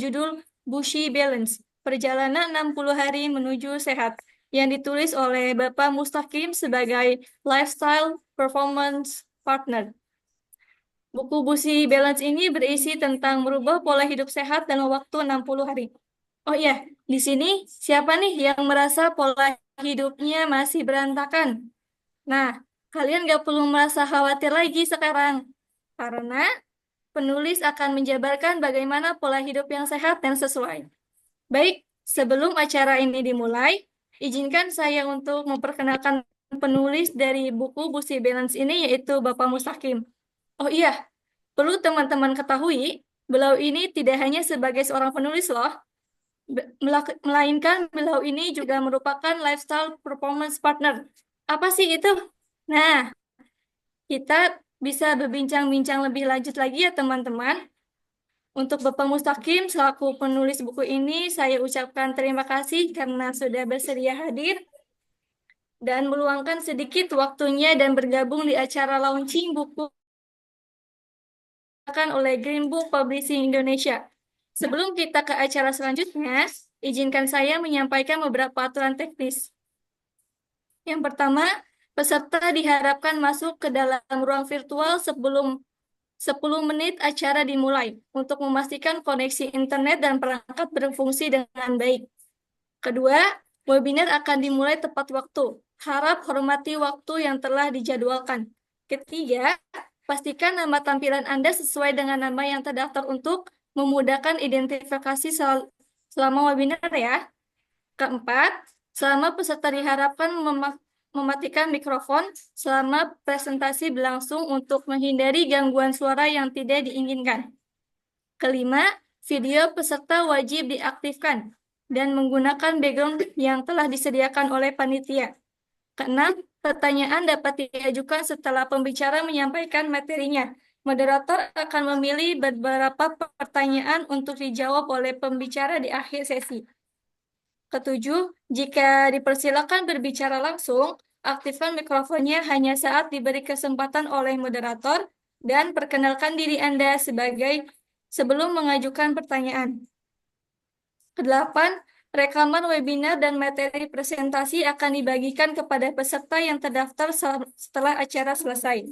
berjudul Bushy Balance, Perjalanan 60 Hari Menuju Sehat, yang ditulis oleh Bapak Mustaqim sebagai Lifestyle Performance Partner. Buku Bushy Balance ini berisi tentang merubah pola hidup sehat dalam waktu 60 hari. Oh iya, di sini siapa nih yang merasa pola hidupnya masih berantakan? Nah, kalian gak perlu merasa khawatir lagi sekarang, karena penulis akan menjabarkan bagaimana pola hidup yang sehat dan sesuai. Baik, sebelum acara ini dimulai, izinkan saya untuk memperkenalkan penulis dari buku Bushy Balance ini, yaitu Bapak Mustaqim. Oh iya, perlu teman-teman ketahui, beliau ini tidak hanya sebagai seorang penulis loh, melainkan beliau ini juga merupakan lifestyle performance partner. Apa sih itu? Nah, kita bisa berbincang-bincang lebih lanjut lagi ya teman-teman. Untuk Bapak Mustaqim selaku penulis buku ini, saya ucapkan terima kasih karena sudah bersedia hadir dan meluangkan sedikit waktunya dan bergabung di acara launching buku oleh Green Book Publishing Indonesia. Sebelum kita ke acara selanjutnya, izinkan saya menyampaikan beberapa aturan teknis. Yang pertama, peserta diharapkan masuk ke dalam ruang virtual sebelum 10 menit acara dimulai untuk memastikan koneksi internet dan perangkat berfungsi dengan baik. Kedua, webinar akan dimulai tepat waktu. Harap hormati waktu yang telah dijadwalkan. Ketiga, pastikan nama tampilan Anda sesuai dengan nama yang terdaftar untuk memudahkan identifikasi selama webinar ya. Keempat, selama peserta diharapkan mematikan mikrofon selama presentasi berlangsung untuk menghindari gangguan suara yang tidak diinginkan. Kelima, video peserta wajib diaktifkan dan menggunakan background yang telah disediakan oleh panitia. Keenam, pertanyaan dapat diajukan setelah pembicara menyampaikan materinya. Moderator akan memilih beberapa pertanyaan untuk dijawab oleh pembicara di akhir sesi. Ketujuh, jika dipersilakan berbicara langsung, aktifkan mikrofonnya hanya saat diberi kesempatan oleh moderator dan perkenalkan diri Anda sebelum mengajukan pertanyaan. Kedelapan, rekaman webinar dan materi presentasi akan dibagikan kepada peserta yang terdaftar setelah acara selesai,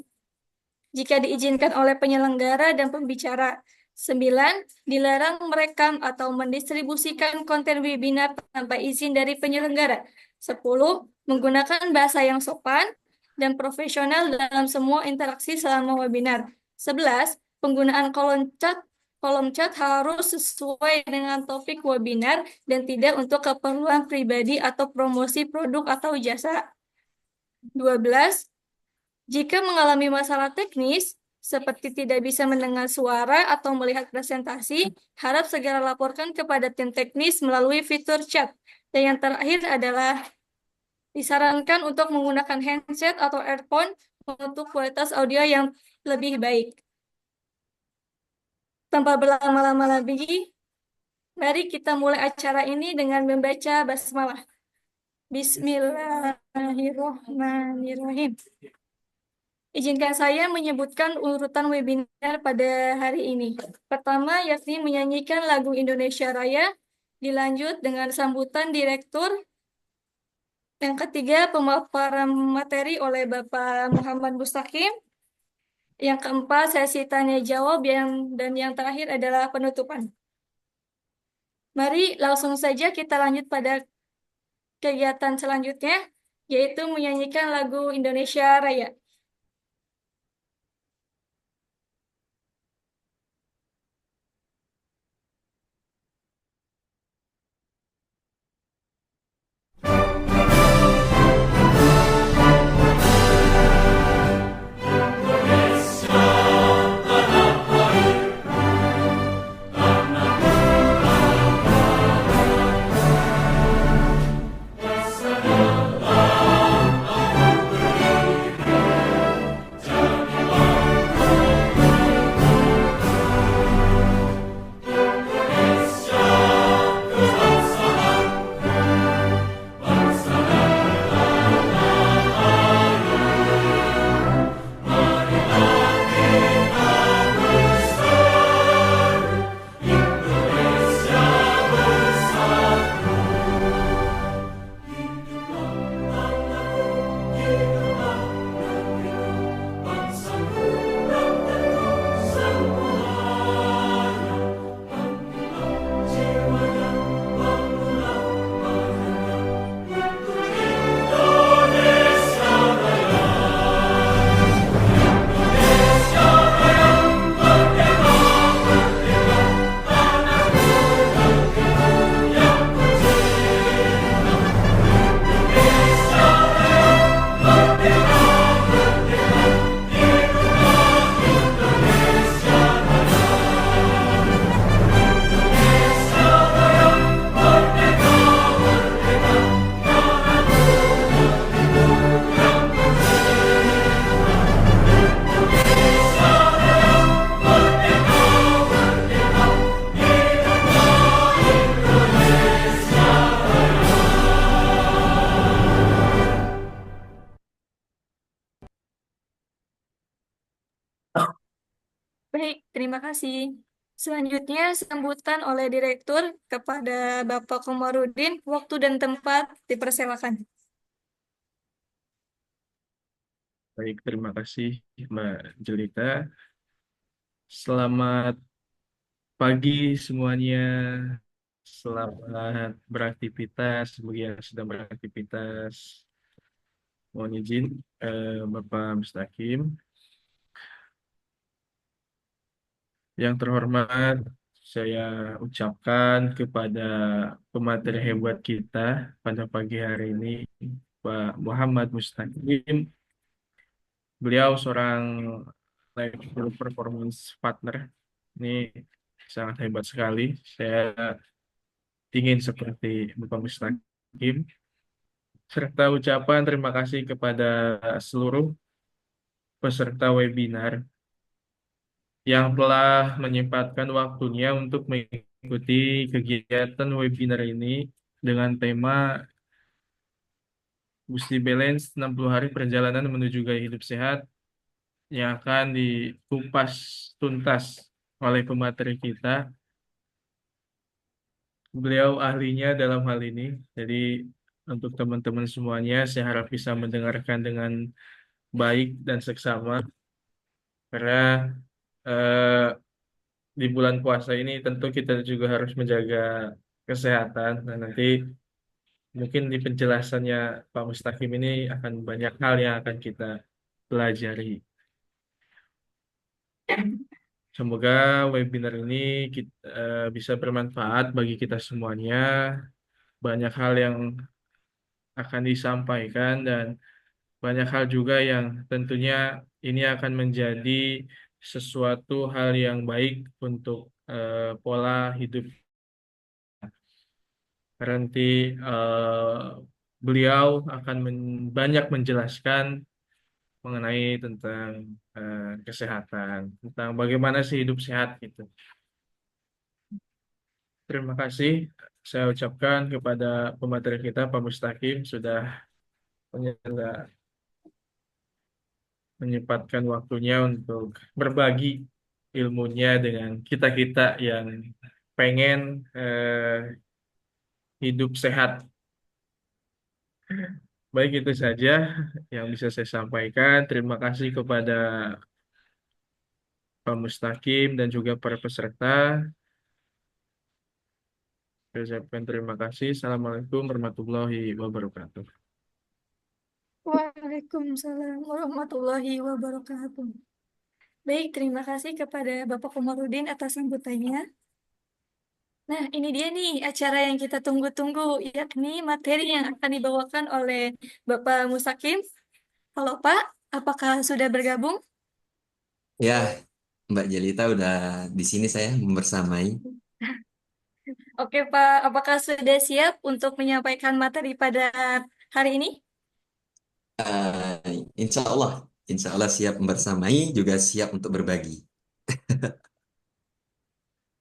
jika diizinkan oleh penyelenggara dan pembicara. 9. Dilarang merekam atau mendistribusikan konten webinar tanpa izin dari penyelenggara. 10. Menggunakan bahasa yang sopan dan profesional dalam semua interaksi selama webinar. 11. Penggunaan kolom chat harus sesuai dengan topik webinar dan tidak untuk keperluan pribadi atau promosi produk atau jasa. 12. Jika mengalami masalah teknis, seperti tidak bisa mendengar suara atau melihat presentasi, harap segera laporkan kepada tim teknis melalui fitur chat. Dan yang terakhir adalah disarankan untuk menggunakan handset atau earphone untuk kualitas audio yang lebih baik. Tanpa berlama-lama lagi, mari kita mulai acara ini dengan membaca basmalah. Bismillahirrahmanirrahim. Izinkan saya menyebutkan urutan webinar pada hari ini. Pertama, yakni menyanyikan lagu Indonesia Raya, dilanjut dengan sambutan direktur. Yang ketiga, pemaparan materi oleh Bapak Muhammad Mustaqim. Yang keempat, sesi tanya jawab, dan yang terakhir adalah penutupan. Mari langsung saja kita lanjut pada kegiatan selanjutnya, yaitu menyanyikan lagu Indonesia Raya. Baik, terima kasih. Selanjutnya, sambutan oleh Direktur kepada Bapak Komarudin, waktu dan tempat dipersilakan. Baik, terima kasih Mbak Jelita. Selamat pagi semuanya. Selamat beraktivitas bagi yang sedang beraktivitas. Mohon izin, Bapak Mustaqim. Yang terhormat, saya ucapkan kepada pemateri hebat kita pada pagi hari ini, Pak Muhammad Mustaqim. Beliau seorang live performance partner. Ini sangat hebat sekali. Saya ingin seperti Bapak Mustaqim. Serta ucapan terima kasih kepada seluruh peserta webinar yang telah menyempatkan waktunya untuk mengikuti kegiatan webinar ini dengan tema Gusti Balance 60 hari perjalanan menuju gaya hidup sehat yang akan dikupas tuntas oleh pemateri kita. Beliau ahlinya dalam hal ini. Jadi untuk teman-teman semuanya, saya harap bisa mendengarkan dengan baik dan seksama. Karena eh, di bulan puasa ini tentu kita juga harus menjaga kesehatan. Nah, nanti mungkin di penjelasannya Pak Mustaqim ini akan banyak hal yang akan kita pelajari. Semoga webinar ini bisa bermanfaat bagi kita semuanya. Banyak hal yang akan disampaikan dan banyak hal juga yang tentunya ini akan menjadi sesuatu hal yang baik untuk pola hidup. Nanti beliau akan banyak menjelaskan mengenai tentang kesehatan, tentang bagaimana sih hidup sehat gitu. Terima kasih saya ucapkan kepada pemateri kita Pak Mustaqim sudah menyempatkan waktunya untuk berbagi ilmunya dengan kita-kita yang pengen hidup sehat. Baik itu saja yang bisa saya sampaikan. Terima kasih kepada Pak Mustaqim dan juga para peserta. Saya ucapkan terima kasih. Assalamualaikum warahmatullahi wabarakatuh. Waalaikumsalam warahmatullahi wabarakatuh. Baik, terima kasih kepada Bapak Komarudin atas sambutannya. Nah, ini dia nih acara yang kita tunggu-tunggu, yakni materi yang akan dibawakan oleh Bapak Musakim. Halo Pak, apakah sudah bergabung? Ya, Mbak Jelita udah di sini saya membersamai. Oke Pak, apakah sudah siap untuk menyampaikan materi pada hari ini? Insya Allah siap membersamai, juga siap untuk berbagi.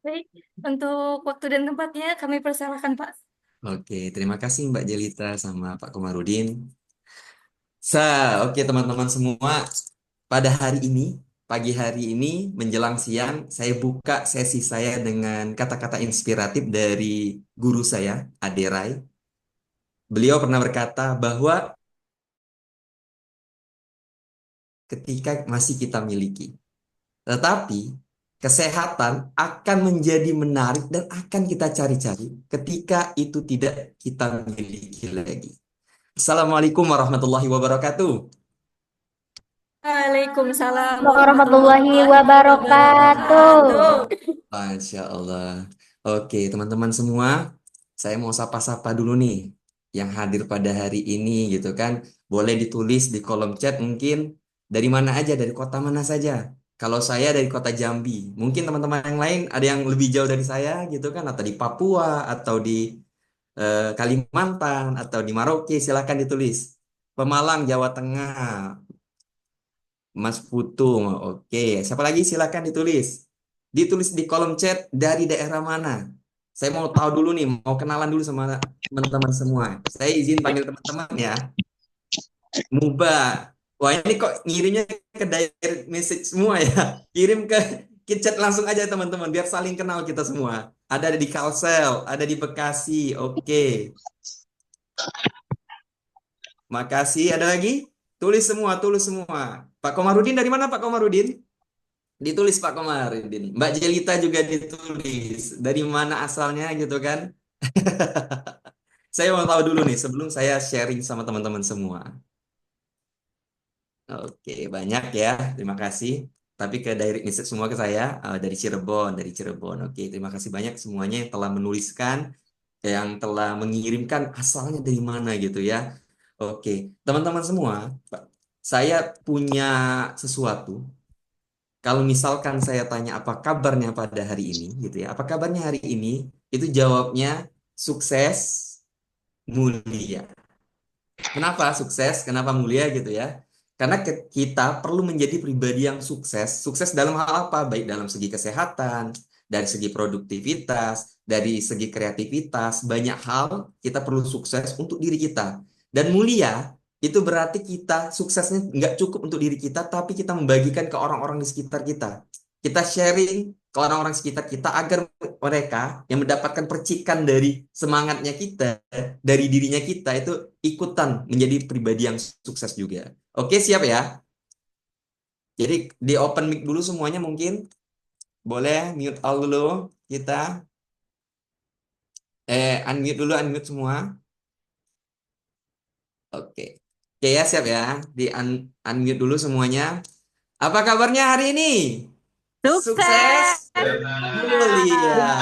Baik, untuk waktu dan tempatnya kami persilahkan Pak. Oke, terima kasih Mbak Jelita sama Pak Komarudin. Oke teman-teman semua, pada hari ini, pagi hari ini menjelang siang, saya buka sesi saya dengan kata-kata inspiratif dari guru saya, Ade Rai. Beliau pernah berkata bahwa ketika masih kita miliki, tetapi kesehatan akan menjadi menarik dan akan kita cari-cari ketika itu tidak kita miliki lagi. Assalamualaikum warahmatullahi wabarakatuh. Waalaikumsalam Warahmatullahi warahmatullahi wabarakatuh. wabarakatuh. Masya Allah. Oke, teman-teman semua, saya mau sapa-sapa dulu nih yang hadir pada hari ini gitu kan. Boleh ditulis di kolom chat mungkin dari mana aja, dari kota mana saja. Kalau saya dari kota Jambi, mungkin teman-teman yang lain ada yang lebih jauh dari saya gitu kan, atau di Papua, atau di Kalimantan, atau di Maroke, silahkan ditulis. Pemalang, Jawa Tengah, Mas Putung, oke. Siapa lagi silahkan ditulis. Ditulis di kolom chat dari daerah mana. Saya mau tahu dulu nih, mau kenalan dulu sama teman-teman semua. Saya izin panggil teman-teman ya. Muba. Wah ini kok ngirimnya ke direct message semua ya. Kirim ke Kita chat langsung aja teman-teman biar saling kenal kita semua. Ada di Kalsel, ada di Bekasi. Oke. Makasih. Ada lagi? Tulis semua, tulis semua. Pak Komarudin dari mana Pak Komarudin? Ditulis Pak Komarudin. Mbak Jelita juga ditulis. Dari mana asalnya gitu kan? Saya mau tahu dulu nih sebelum saya sharing sama teman-teman semua. Oke, banyak ya. Terima kasih. Tapi ke direct message semua ke saya dari Cirebon, dari Cirebon. Oke, terima kasih banyak semuanya yang telah menuliskan, yang telah mengirimkan asalnya dari mana gitu ya. Oke, teman-teman semua, Pak, saya punya sesuatu. Kalau misalkan saya tanya apa kabarnya pada hari ini, gitu ya. Apa kabarnya hari ini? Itu jawabnya sukses, mulia. Kenapa sukses? Kenapa mulia gitu ya? Karena kita perlu menjadi pribadi yang sukses. Sukses dalam hal apa? Baik dalam segi kesehatan, dari segi produktivitas, dari segi kreativitas, banyak hal kita perlu sukses untuk diri kita. Dan mulia itu berarti kita suksesnya nggak cukup untuk diri kita, tapi kita membagikan ke orang-orang di sekitar kita. Kita sharing ke orang-orang sekitar kita agar mereka yang mendapatkan percikan dari semangatnya kita, dari dirinya kita itu ikutan menjadi pribadi yang sukses juga. Oke, siap ya? Jadi di open mic dulu semuanya mungkin. Boleh mute all dulu kita. Unmute dulu, unmute semua. Oke. Oke ya, siap ya. Di unmute dulu semuanya. Apa kabarnya hari ini? Sukses, Sukses. mulia.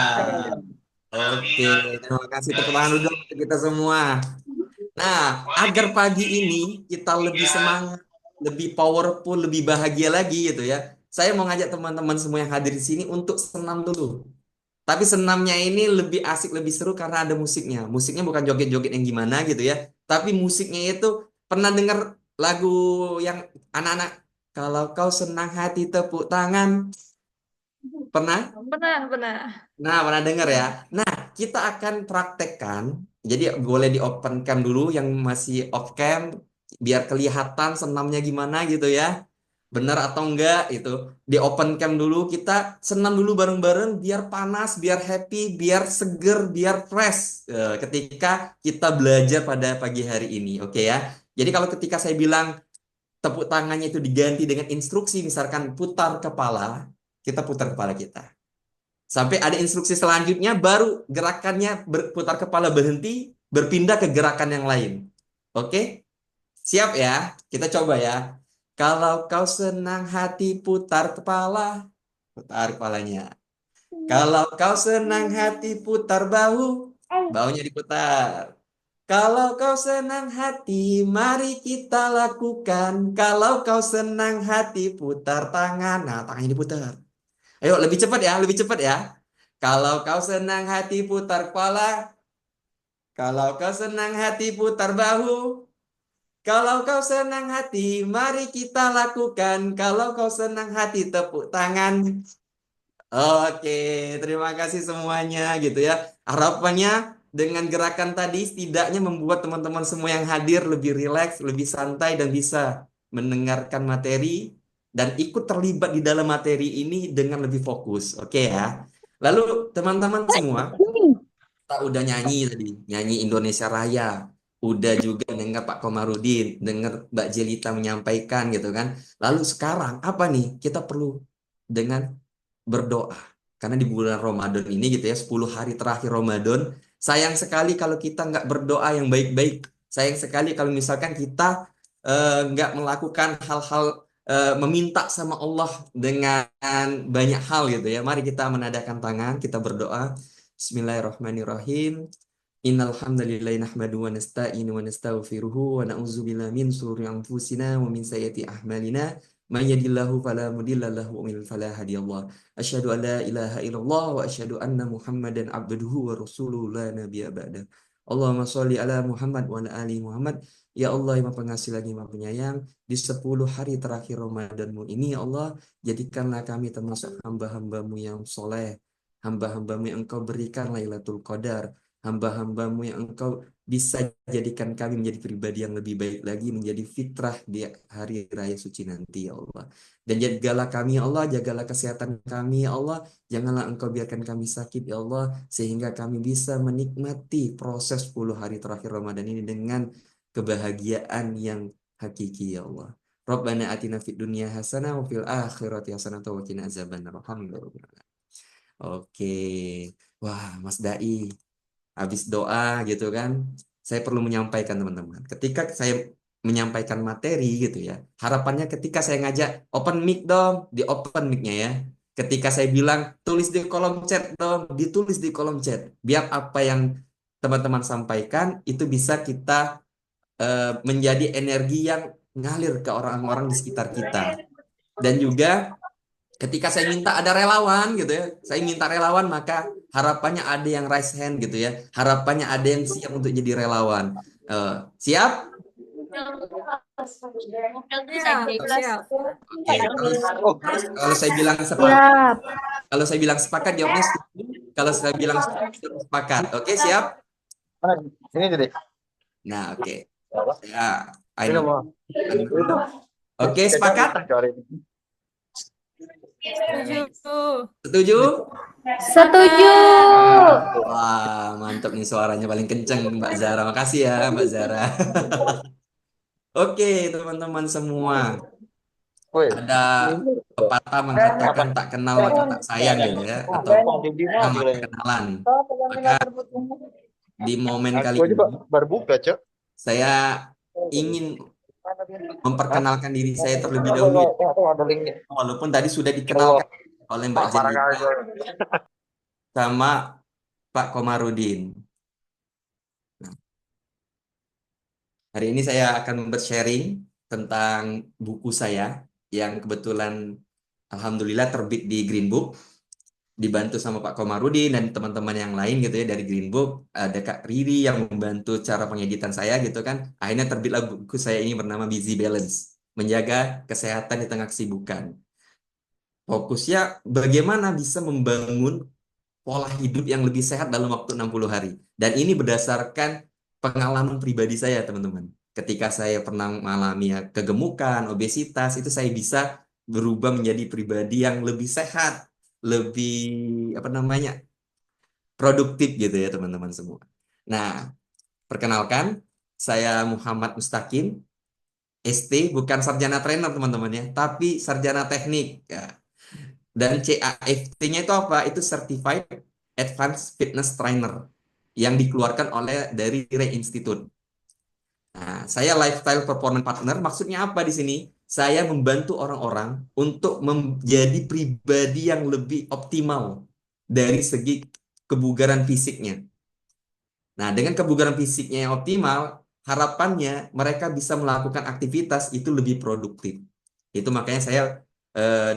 Oke, terima kasih tepuk tangan dulu untuk kita semua. Nah, agar pagi ini kita lebih semangat, lebih powerful, lebih bahagia lagi gitu ya. Saya mau ngajak teman-teman semua yang hadir di sini untuk senam dulu. Tapi senamnya ini lebih asik, lebih seru karena ada musiknya. Musiknya bukan joget-joget yang gimana gitu ya. Tapi musiknya itu pernah dengar lagu yang anak-anak, kalau kau senang hati tepuk tangan. Pernah? Benar, benar. Nah, pernah dengar ya. Nah, kita akan praktekkan. Jadi boleh di open cam dulu yang masih off cam biar kelihatan senamnya gimana gitu ya. Benar atau enggak itu. Di open cam dulu kita senam dulu bareng-bareng biar panas, biar happy, biar seger, biar fresh ketika kita belajar pada pagi hari ini. Oke ya. Jadi kalau ketika saya bilang tepuk tangannya itu diganti dengan instruksi misalkan putar kepala, kita putar kepala kita. Sampai ada instruksi selanjutnya, baru gerakannya berputar kepala berhenti, berpindah ke gerakan yang lain. Oke? Siap ya? Kita coba ya. Kalau kau senang hati, putar kepala. Putar kepalanya. Kalau kau senang hati, putar bahu. Bahunya diputar. Kalau kau senang hati, mari kita lakukan. Kalau kau senang hati, putar tangan. Nah, tangannya diputar. Ayo, lebih cepat ya, lebih cepat ya. Kalau kau senang hati putar kepala, kalau kau senang hati putar bahu, kalau kau senang hati mari kita lakukan, kalau kau senang hati tepuk tangan. Oke, terima kasih semuanya gitu ya. Harapannya dengan gerakan tadi setidaknya membuat teman-teman semua yang hadir lebih rileks, lebih santai dan bisa mendengarkan materi dan ikut terlibat di dalam materi ini dengan lebih fokus. Oke ya. Lalu teman-teman semua, kita udah nyanyi tadi, nyanyi Indonesia Raya. Udah juga dengar Pak Komarudin, dengar Mbak Jelita menyampaikan gitu kan. Lalu sekarang apa nih? Kita perlu dengan berdoa. Karena di bulan Ramadan ini gitu ya, 10 hari terakhir Ramadan, sayang sekali kalau kita nggak berdoa yang baik-baik. Sayang sekali kalau misalkan kita nggak melakukan hal-hal meminta sama Allah dengan banyak hal gitu ya. Mari kita menadahkan tangan, kita berdoa. Bismillahirrahmanirrahim. Innal hamdalillahi nahmaduhu wa nasta'inu wa nastaghfiruhu wa na'udzu billahi min shururi anfusina wa min sayyiati a'malina. Man yahdihillahu fala mudilla lahu wa man yudlil fala hadiyallah. Asyhadu an la ilaha illallah wa asyhadu anna Muhammadan abduhu wa rasuluhu la nabiyya ba'da. Allahumma sholli ala Muhammad wa ala ali Muhammad. Ya Allah yang Maha Pengasih lagi Maha Penyayang, di 10 hari terakhir Ramadanmu ini ya Allah, jadikanlah kami termasuk hamba-hambamu yang soleh, hamba-hambamu yang Engkau berikan Lailatul Qadar. hamba-hambamu yang engkau bisa jadikan kami menjadi pribadi yang lebih baik lagi, menjadi fitrah di hari raya suci nanti ya Allah. Dan jagalah kami ya Allah, jagalah kesehatan kami ya Allah. Janganlah engkau biarkan kami sakit ya Allah, sehingga kami bisa menikmati proses 10 hari terakhir Ramadan ini dengan kebahagiaan yang hakiki ya Allah. Rabbana atina fid dunya hasanah wa fil akhirati hasanah wa qina azabannar. Alhamdulillah. Oke. Wah, Mas Dai, habis doa gitu kan, saya perlu menyampaikan teman-teman. Ketika saya menyampaikan materi gitu ya, harapannya ketika saya ngajak open mic dong, di open mic-nya ya. Ketika saya bilang tulis di kolom chat dong, ditulis di kolom chat. Biar apa yang teman-teman sampaikan itu bisa kita menjadi energi yang ngalir ke orang-orang di sekitar kita. Dan juga ketika saya minta ada relawan gitu ya, saya minta relawan maka harapannya ada yang raise hand gitu ya, harapannya ada yang siap untuk jadi relawan. Siap? Siap, siap. Oke. Kalau saya bilang sepakat, Siap. kalau saya bilang sepakat jawabnya setuju. Kalau saya bilang sepakat, oke siap? Ini jadi. Nah oke. Ya, Ini Ainul. mau. Oke sepakat? Setuju. Setuju? Setuju. Wah, mantap nih suaranya paling kenceng Mbak Zara. Makasih ya Mbak Zara. Oke, teman-teman semua. Ada pepatah mengatakan tak kenal maka tak sayang gitu ya, atau kenal maka kenalan. Maka di momen kali Aku ini juga baru buka, Cok. saya ingin memperkenalkan diri saya terlebih dahulu, Ada linknya. walaupun tadi sudah dikenalkan oleh Mbak Parah kali Jelita gue. sama Pak Komarudin. Nah, hari ini saya akan bersharing tentang buku saya yang kebetulan alhamdulillah terbit di Green Book, dibantu sama Pak Komarudin dan teman-teman yang lain gitu ya dari Green Book. Ada Kak Riri yang membantu cara pengeditan saya gitu kan. Akhirnya terbitlah buku saya ini bernama Busy Balance, menjaga kesehatan di tengah kesibukan. Fokusnya bagaimana bisa membangun pola hidup yang lebih sehat dalam waktu 60 hari. Dan ini berdasarkan pengalaman pribadi saya, teman-teman. Ketika saya pernah mengalami kegemukan, obesitas, itu saya bisa berubah menjadi pribadi yang lebih sehat, lebih apa namanya? Produktif gitu ya, teman-teman semua. Nah, perkenalkan, saya Muhammad Mustaqim, ST, bukan sarjana trainer, teman-teman ya, tapi sarjana teknik. Ya. Dan CAFT-nya itu apa? Itu Certified Advanced Fitness Trainer yang dikeluarkan oleh dari Ray Institute. Nah, saya lifestyle performance partner, maksudnya apa di sini? Saya membantu orang-orang untuk menjadi pribadi yang lebih optimal dari segi kebugaran fisiknya. Nah, dengan kebugaran fisiknya yang optimal, harapannya mereka bisa melakukan aktivitas itu lebih produktif. Itu makanya saya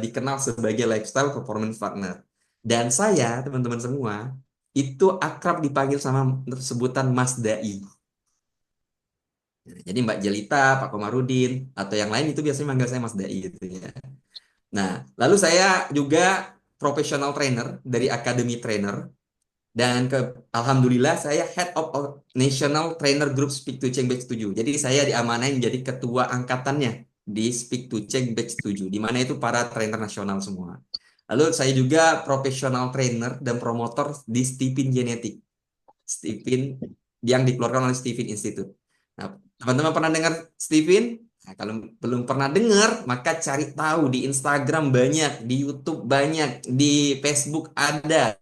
dikenal sebagai lifestyle performance partner. Dan saya, teman-teman semua, itu akrab dipanggil sama sebutan Mas Dai. Jadi Mbak Jelita, Pak Komarudin, atau yang lain itu biasanya manggil saya Mas Dai gitu ya. Nah, lalu saya juga professional trainer dari Academy Trainer. Dan alhamdulillah saya Head of National Trainer Group Speak to Change Batch 7. Jadi saya diamanahin menjadi ketua angkatannya di Speak to Change Batch 7, di mana itu para trainer nasional semua. Lalu saya juga professional trainer dan promotor di Stephen Genetic. Stephen yang dikeluarkan oleh Stephen Institute. Nah, teman-teman pernah dengar Stephen? Nah, kalau belum pernah dengar, maka cari tahu di Instagram banyak, di YouTube banyak, di Facebook ada.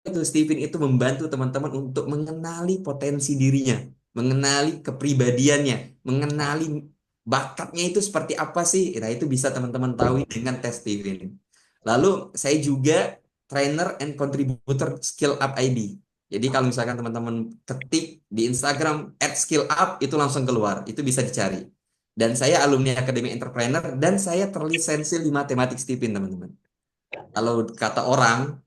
Itu Stephen itu membantu teman-teman untuk mengenali potensi dirinya, mengenali kepribadiannya, mengenali bakatnya itu seperti apa sih. Nah, itu bisa teman-teman tahu dengan tes Stephen. Lalu saya juga trainer and contributor Skill Up ID. Jadi kalau misalkan teman-teman ketik di Instagram @skillup itu langsung keluar, itu bisa dicari. Dan saya alumni Akademi Entrepreneur dan saya terlisensi di matematik Stephen, teman-teman. Kalau kata orang,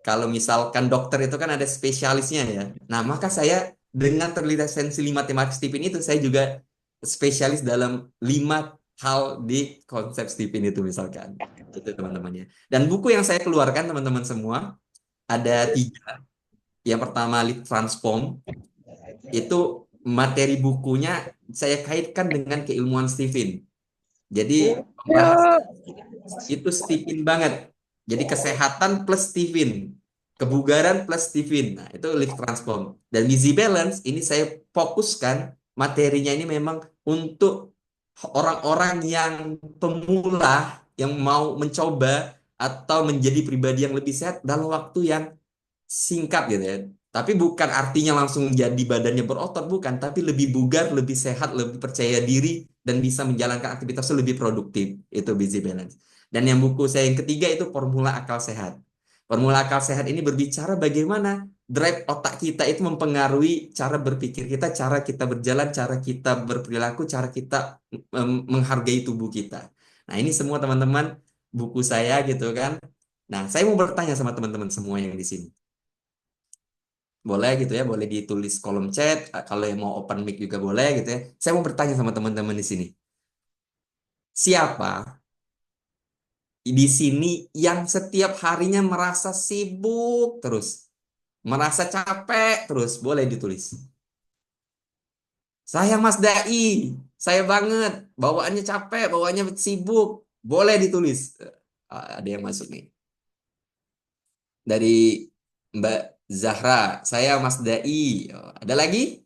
kalau misalkan dokter itu kan ada spesialisnya ya. Nah, maka saya dengan terlisensi 5 matematik Stephen itu, saya juga spesialis dalam 5 hal di konsep Stephen itu misalkan. Itu teman-temannya. Dan buku yang saya keluarkan teman-teman semua, ada 3. Yang pertama Lead Transform, itu materi bukunya saya kaitkan dengan keilmuan Stephen. Jadi pembahasan itu Stephen banget. Jadi kesehatan plus Stephen, kebugaran plus Stephen. Nah, itu Live Transform. Dan Busy Balance ini saya fokuskan materinya ini memang untuk orang-orang yang pemula yang mau mencoba atau menjadi pribadi yang lebih sehat dalam waktu yang singkat gitu ya. Tapi bukan artinya langsung jadi badannya berotot, bukan. Tapi lebih bugar, lebih sehat, lebih percaya diri, dan bisa menjalankan aktivitasnya lebih produktif. Itu Busy Balance. Dan yang buku saya yang ketiga itu Formula Akal Sehat. Formula Akal Sehat ini berbicara bagaimana drive otak kita itu mempengaruhi cara berpikir kita, cara kita berjalan, cara kita berperilaku, cara kita menghargai tubuh kita. Nah, ini semua teman-teman buku saya gitu kan. Nah, saya mau bertanya sama teman-teman semua yang di sini. Boleh gitu ya, boleh ditulis kolom chat. Kalau yang mau open mic juga boleh gitu ya. Saya mau bertanya sama teman-teman di sini. Siapa di sini yang setiap harinya merasa sibuk terus, merasa capek terus? Boleh ditulis. Saya Mas Dai, saya banget. Bawaannya capek, bawaannya sibuk. Boleh ditulis. Ada yang masuk nih. Dari Mbak Zahra, saya Mas Dai. Oh, ada lagi?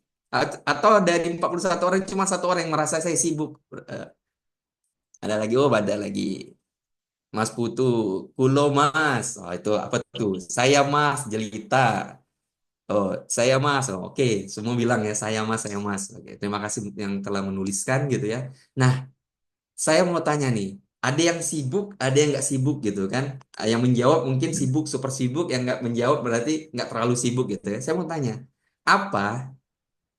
Atau dari 41 orang cuma 1 orang yang merasa saya sibuk? Eh, Ada lagi? Oh, ada lagi. Mas Putu, Kulo Mas. Oh, itu apa tuh? Saya Mas, Jelita. Oh, saya Mas. Oh, oke, semua bilang ya saya Mas, saya Mas. Oke, terima kasih yang telah menuliskan gitu ya. Nah, saya mau tanya nih, ada yang sibuk, ada yang nggak sibuk gitu kan? Yang menjawab mungkin sibuk, super sibuk, yang nggak menjawab berarti nggak terlalu sibuk gitu ya. Saya mau tanya, apa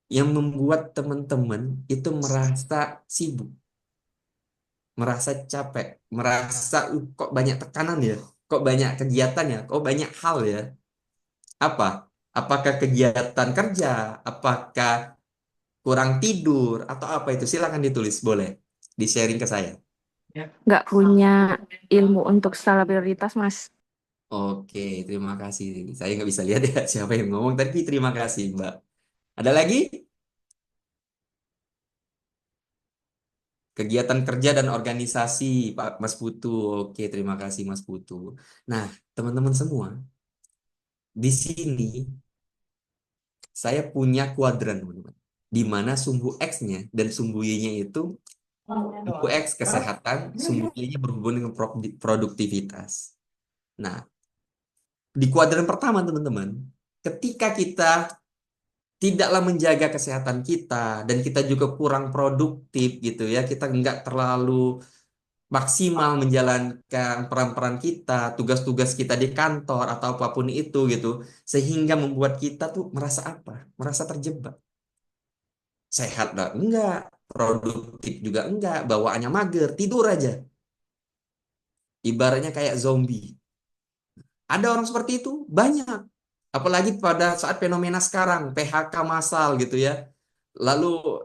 yang membuat teman-teman itu merasa sibuk, merasa capek, merasa kok banyak tekanan ya, kok banyak kegiatan ya, kok banyak hal ya? Apa? Apakah kegiatan kerja? Apakah kurang tidur? Atau apa itu? Silakan ditulis, boleh di-sharing ke saya. Nggak punya ilmu untuk skala prioritas, Mas. Oke, terima kasih. Saya nggak bisa lihat ya siapa yang ngomong, tapi terima kasih, Mbak. Ada lagi? Kegiatan kerja dan organisasi, Pak Mas Putu. Oke, terima kasih Mas Putu. Nah, teman-teman semua, di sini saya punya kuadran, teman-teman. Di mana sumbu X-nya dan sumbu Y-nya itu, sumbu X kesehatan, sumbu Y-nya berhubungan dengan produktivitas. Nah, di kuadran pertama, teman-teman, ketika kita tidaklah menjaga kesehatan kita dan kita juga kurang produktif gitu ya, kita nggak terlalu maksimal menjalankan peran-peran kita, tugas-tugas kita di kantor atau apapun itu gitu, sehingga membuat kita tuh merasa apa? Merasa terjebak. Sehat lah enggak, produktif juga enggak, bawaannya mager, tidur aja. Ibaratnya kayak zombie. Ada orang seperti itu? Banyak. Apalagi pada saat fenomena sekarang, PHK massal gitu ya. Lalu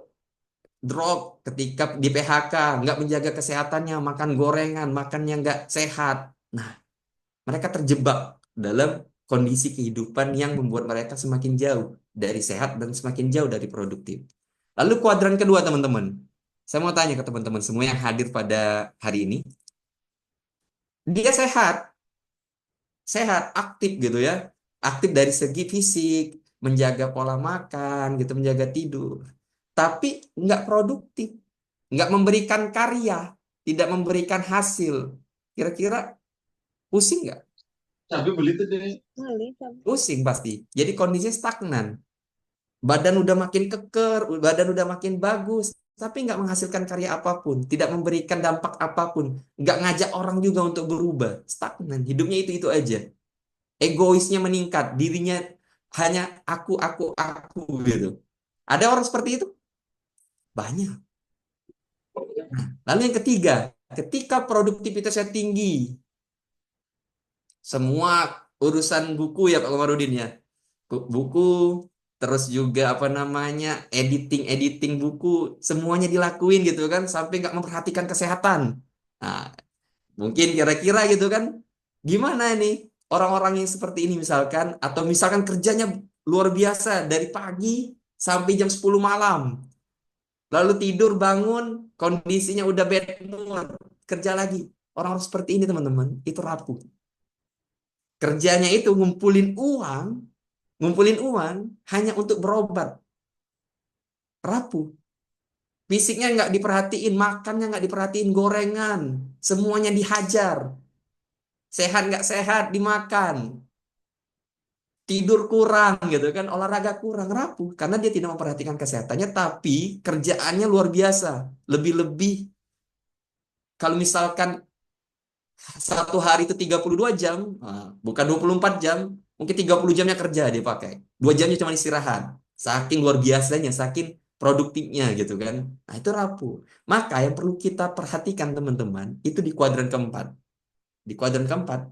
drop ketika di PHK, nggak menjaga kesehatannya, makan gorengan, makan yang nggak sehat. Nah, mereka terjebak dalam kondisi kehidupan yang membuat mereka semakin jauh dari sehat dan semakin jauh dari produktif. Lalu kuadran kedua, teman-teman. Saya mau tanya ke teman-teman semua yang hadir pada hari ini. Dia sehat, aktif gitu ya. Aktif dari segi fisik, menjaga pola makan gitu, menjaga tidur. Tapi nggak produktif, nggak memberikan karya, tidak memberikan hasil. Kira-kira pusing nggak? Cabai beli tuh deh. Pusing pasti. Jadi kondisinya stagnan. Badan udah makin keker, badan udah makin bagus, tapi nggak menghasilkan karya apapun, tidak memberikan dampak apapun, nggak ngajak orang juga untuk berubah. Stagnan, hidupnya itu aja. Egoisnya meningkat, dirinya hanya aku gitu. Ada orang seperti itu? Banyak. Lalu yang ketiga, ketika produktivitasnya tinggi, semua urusan buku ya Pak Komarudin ya. Buku, terus juga apa namanya, editing buku, semuanya dilakuin gitu kan, sampai nggak memperhatikan kesehatan. Nah, mungkin kira-kira gitu kan, gimana nih? orang-orang yang seperti ini misalkan, atau misalkan kerjanya luar biasa dari pagi sampai jam 10 malam, lalu tidur bangun kondisinya udah bad mood, kerja lagi. Orang-orang seperti ini teman-teman, itu rapuh. Kerjanya itu ngumpulin uang hanya untuk berobat, rapuh. Fisiknya nggak diperhatiin, makannya nggak diperhatiin, gorengan, semuanya dihajar. Sehat nggak sehat dimakan, tidur kurang gitu kan, olahraga kurang, rapuh karena dia tidak memperhatikan kesehatannya, tapi kerjaannya luar biasa, lebih-lebih. Kalau misalkan satu hari itu 32 jam, bukan 24 jam, mungkin 30 jamnya kerja dia pakai. 2 jamnya cuma istirahat. Saking luar biasanya, saking produktifnya gitu kan. Nah, itu rapuh. Maka yang perlu kita perhatikan teman-teman, itu di kuadran keempat. Di kuadran keempat,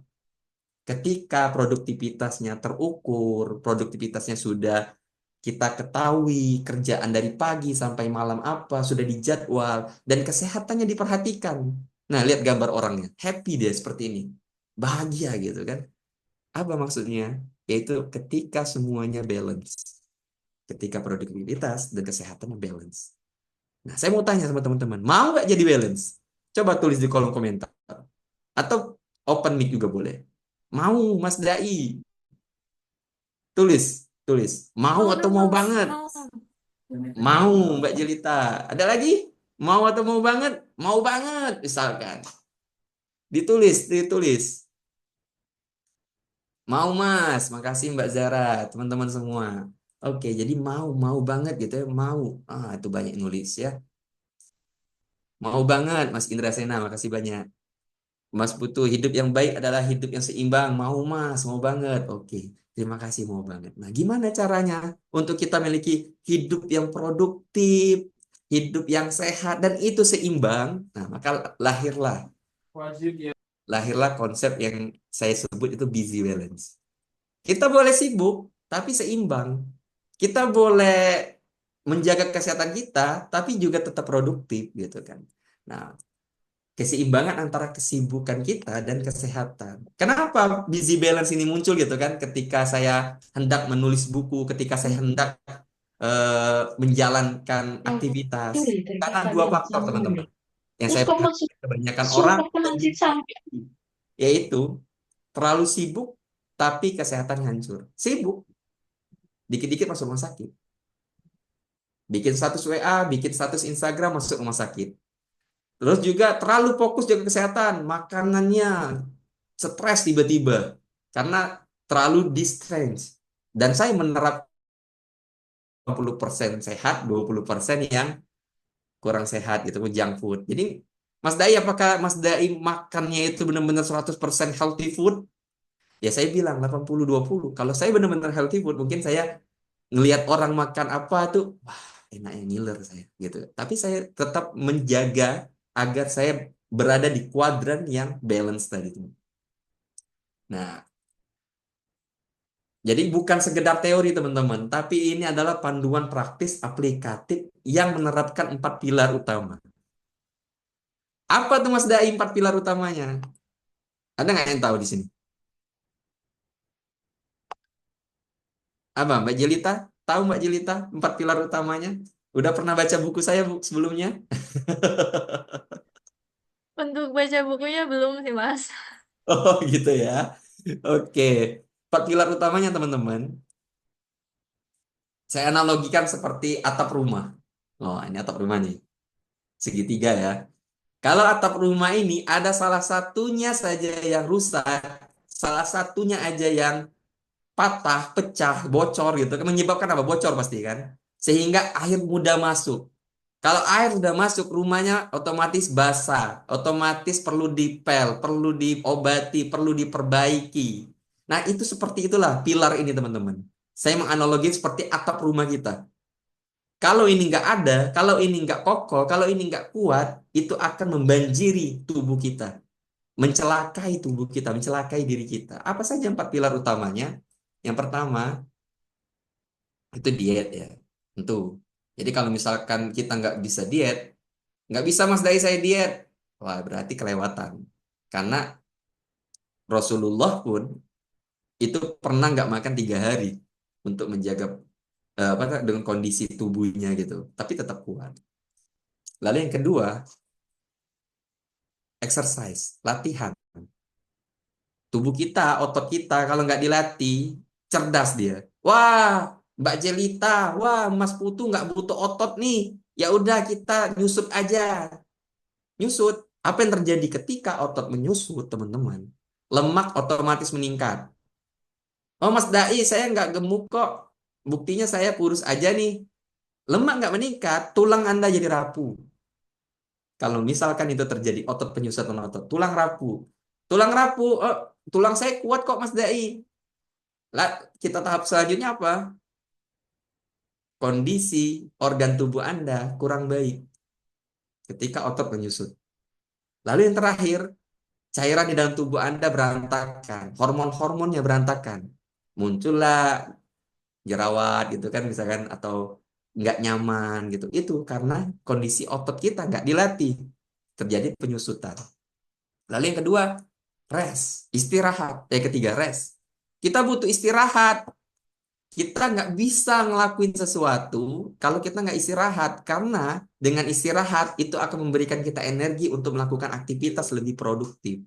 ketika produktivitasnya terukur, produktivitasnya sudah kita ketahui, kerjaan dari pagi sampai malam apa, sudah dijadwal, dan kesehatannya diperhatikan. Nah, lihat gambar orangnya. Happy dia seperti ini. Bahagia gitu kan. Apa maksudnya? Yaitu ketika semuanya balance. Ketika produktivitas dan kesehatannya balance. Nah, saya mau tanya sama teman-teman. Mau nggak jadi balance? Coba tulis di kolom komentar. Atau open mic juga boleh. Mau, Mas Dai. Tulis, tulis. Mau Mau atau dong, mau Mas. banget? Mau. Mau, Mbak Jelita. Ada lagi? Mau atau mau banget? Mau banget, misalkan. Ditulis, ditulis. Mau, Mas. Makasih, Mbak Zara. Teman-teman semua. Oke, jadi mau banget gitu ya. Mau. Itu banyak nulis ya. Mau banget, Mas Indra Sena. Makasih banyak. Mas Putu, hidup yang baik adalah hidup yang seimbang. Mau, Mas. Mau banget. Oke. Terima kasih, mau banget. Nah, gimana caranya untuk kita memiliki hidup yang produktif, hidup yang sehat, dan itu seimbang? Nah, maka lahirlah Wajib ya. lahirlah konsep yang saya sebut itu busy balance. Kita boleh sibuk, tapi seimbang. Kita boleh menjaga kesehatan kita, tapi juga tetap produktif gitu kan. Nah, keseimbangan antara kesibukan kita dan kesehatan. Kenapa busy balance ini muncul gitu kan? Ketika saya hendak menulis buku, ketika saya hendak menjalankan aktivitas. Karena dua faktor teman-teman. Yang saya perhatikan kebanyakan orang yaitu terlalu sibuk tapi kesehatan hancur. Sibuk, dikit-dikit masuk rumah sakit. Bikin status WA, bikin status Instagram masuk rumah sakit. Terus juga terlalu fokus jaga kesehatan, makanannya stres tiba-tiba karena terlalu distress. Dan saya menerap 20% sehat, 20% yang kurang sehat gitu, junk food. Jadi Mas Dai, apakah Mas Dai makannya itu benar-benar 100% healthy food? Ya saya bilang 80-20. Kalau saya benar-benar healthy food, mungkin saya ngelihat orang makan apa tuh, wah enaknya ngiler saya gitu. Tapi saya tetap menjaga agar saya berada di kuadran yang balance tadi tuh. Nah, jadi bukan sekedar teori teman-teman, tapi ini adalah panduan praktis aplikatif yang menerapkan 4 pilar utama. Apa tuh Mas Dai 4 pilar utamanya? Ada nggak yang tahu di sini? Apa Mbak Jelita? Tahu Mbak Jelita 4 pilar utamanya? Udah pernah baca buku saya sebelumnya? Untuk baca bukunya belum sih, Mas. Oh gitu ya. Oke. 4 pilar utamanya teman-teman. Saya analogikan seperti atap rumah. Oh ini atap rumah nih. Segitiga ya. Kalau atap rumah ini ada salah satunya saja yang rusak, salah satunya aja yang patah, pecah, bocor gitu kan, menyebabkan apa? Bocor pasti kan. Sehingga air mudah masuk. Kalau air sudah masuk, rumahnya otomatis basah, otomatis perlu dipel, perlu diobati, perlu diperbaiki. Nah, itu seperti itulah pilar ini, teman-teman. Saya menganalogi seperti atap rumah kita. Kalau ini nggak ada, kalau ini nggak kokoh, kalau ini nggak kuat, itu akan membanjiri tubuh kita, mencelakai tubuh kita, mencelakai diri kita. Apa saja 4 pilar utamanya? Yang pertama, itu diet ya, tentu. Jadi kalau misalkan kita nggak bisa diet, nggak bisa Mas Dai saya diet, wah berarti kelewatan. Karena Rasulullah pun itu pernah nggak makan 3 hari untuk menjaga dengan kondisi tubuhnya gitu, tapi tetap kuat. Lalu yang kedua, exercise, latihan. Tubuh kita, otot kita kalau nggak dilatih, cerdas dia. Wah, Mbak Jelita, wah Mas Putu nggak butuh otot nih. Ya udah kita nyusut aja. Nyusut. Apa yang terjadi ketika otot menyusut, teman-teman? Lemak otomatis meningkat. Oh Mas Dai, saya nggak gemuk kok. Buktinya saya kurus aja nih. Lemak nggak meningkat, tulang Anda jadi rapuh. Kalau misalkan itu terjadi otot penyusutan otot, tulang rapuh. Tulang rapuh, oh, tulang saya kuat kok Mas Dai. Lah, kita tahap selanjutnya apa? Kondisi organ tubuh Anda kurang baik ketika otot menyusut. Lalu yang terakhir, cairan di dalam tubuh Anda berantakan, hormon-hormonnya berantakan. Muncullah jerawat gitu kan misalkan atau nggak nyaman gitu. Itu karena kondisi otot kita nggak dilatih, terjadi penyusutan. Lalu yang kedua, rest, istirahat. Yang ketiga, rest. Kita butuh istirahat. Kita nggak bisa ngelakuin sesuatu kalau kita nggak istirahat. Karena dengan istirahat itu akan memberikan kita energi untuk melakukan aktivitas lebih produktif.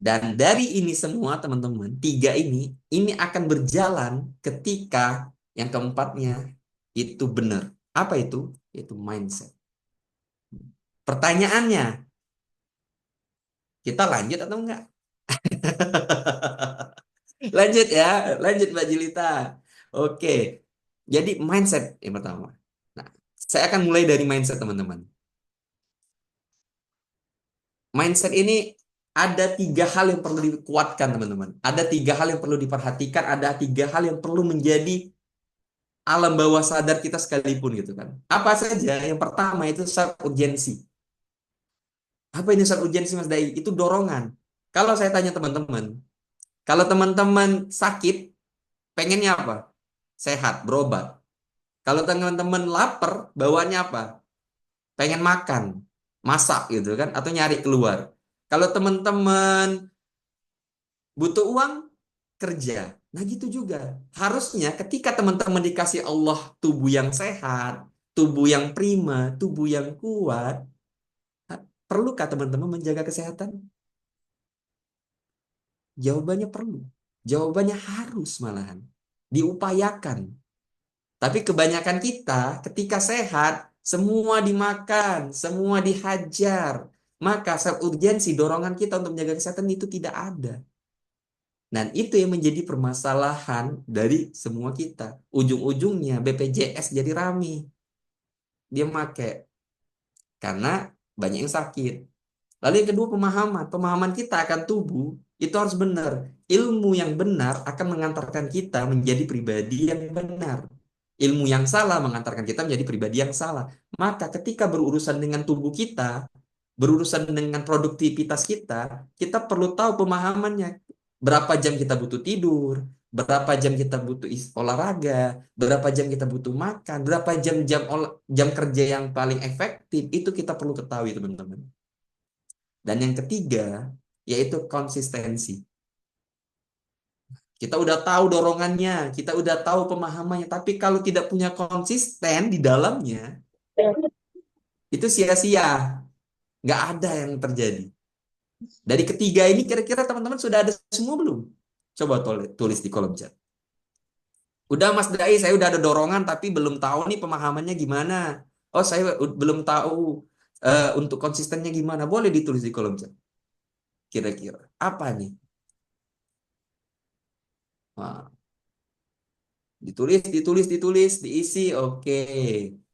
Dan dari ini semua teman-teman, 3 ini akan berjalan ketika yang keempatnya itu benar. Apa itu? Itu mindset. Pertanyaannya, kita lanjut atau enggak? Lanjut ya, lanjut Mbak Jelita. Oke, jadi mindset yang pertama. Nah, saya akan mulai dari mindset teman-teman. Mindset ini ada 3 hal yang perlu dikuatkan teman-teman. Ada 3 hal yang perlu diperhatikan, ada 3 hal yang perlu menjadi alam bawah sadar kita sekalipun gitu kan. Apa saja? Yang pertama itu self urgensi. Apa ini self urgensi Mas Dai? Itu dorongan. Kalau saya tanya teman-teman, kalau teman-teman sakit, pengennya apa? Sehat, berobat. Kalau teman-teman lapar, bawaannya apa? Pengen makan, masak gitu kan, atau nyari keluar. Kalau teman-teman butuh uang, kerja. Nah gitu juga. Harusnya ketika teman-teman dikasih Allah tubuh yang sehat, tubuh yang prima, tubuh yang kuat, perlukah teman-teman menjaga kesehatan? Jawabannya perlu. Jawabannya harus malahan. Diupayakan. Tapi kebanyakan kita ketika sehat, semua dimakan, semua dihajar. Maka self urgensi dorongan kita untuk menjaga kesehatan itu tidak ada. Dan itu yang menjadi permasalahan dari semua kita. Ujung-ujungnya BPJS jadi rame. Dia make. Karena banyak yang sakit. Lalu yang kedua pemahaman. Pemahaman kita akan tubuh itu harus benar. Ilmu yang benar akan mengantarkan kita menjadi pribadi yang benar. Ilmu yang salah mengantarkan kita menjadi pribadi yang salah. Maka ketika berurusan dengan tubuh kita, berurusan dengan produktivitas kita perlu tahu pemahamannya. Berapa jam kita butuh tidur, berapa jam kita butuh olahraga, berapa jam kita butuh makan, berapa jam kerja yang paling efektif, itu kita perlu ketahui teman-teman. Dan yang ketiga, yaitu konsistensi. Kita udah tahu dorongannya, kita udah tahu pemahamannya, tapi kalau tidak punya konsisten di dalamnya, itu sia-sia. Nggak ada yang terjadi. Dari ketiga ini kira-kira teman-teman sudah ada semua belum? Coba tulis di kolom chat. Udah Mas Dai, saya udah ada dorongan tapi belum tahu nih pemahamannya gimana. Oh, saya belum tahu untuk konsistennya gimana. Boleh ditulis di kolom chat. Kira-kira apa nih? Nah, ditulis, diisi. Oke.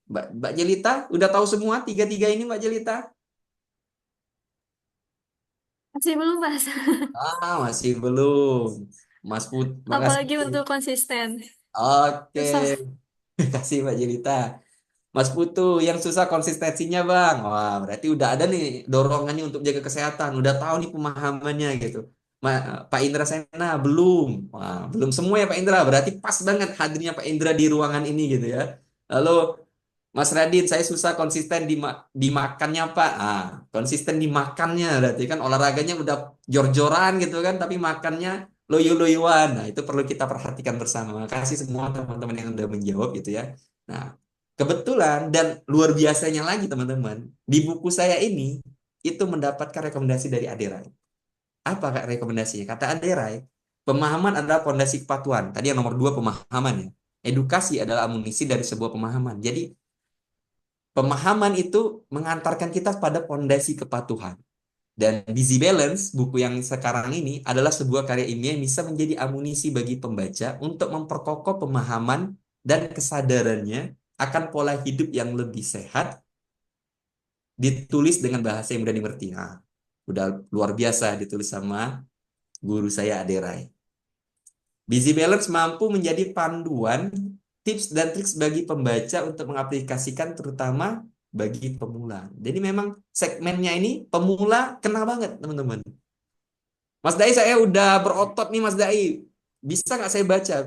Mbak Jelita, udah tahu semua tiga-tiga ini Mbak Jelita? Masih belum, Mas. Masih belum. Mas Put, makasih. Apalagi untuk konsisten. Oke, Susah. kasih Mbak Jelita. Mas Putu, yang susah konsistensinya Bang. Wah, berarti udah ada nih dorongannya untuk jaga kesehatan. Udah tahu nih pemahamannya gitu. Pak Indra Sena belum. Wah, belum semua ya Pak Indra. Berarti pas banget hadirnya Pak Indra di ruangan ini gitu ya. Lalu Mas Radin, saya susah konsisten di makannya, Pak. Konsisten di makannya berarti kan olahraganya udah jor-joran gitu kan, tapi makannya loyo-loyoan. Nah, itu perlu kita perhatikan bersama. Makasih semua teman-teman yang udah menjawab gitu ya. Nah, kebetulan dan luar biasanya lagi teman-teman, di buku saya ini itu mendapatkan rekomendasi dari Aderai. Apa Kak rekomendasinya? Kata Aderai, pemahaman adalah fondasi kepatuhan. Tadi yang nomor 2 pemahaman ya. Edukasi adalah amunisi dari sebuah pemahaman. Jadi pemahaman itu mengantarkan kita pada fondasi kepatuhan. Dan Busy Balance, buku yang sekarang ini, adalah sebuah karya ilmiah yang bisa menjadi amunisi bagi pembaca untuk memperkokoh pemahaman dan kesadarannya akan pola hidup yang lebih sehat, ditulis dengan bahasa yang mudah dimengerti. Nah, udah luar biasa ditulis sama guru saya Aderai. Busy Balance mampu menjadi panduan, tips dan trik bagi pembaca untuk mengaplikasikan terutama bagi pemula. Jadi memang segmennya ini pemula kena banget teman-teman. Mas Dai saya udah berotot nih Mas Dai. Bisa nggak saya baca?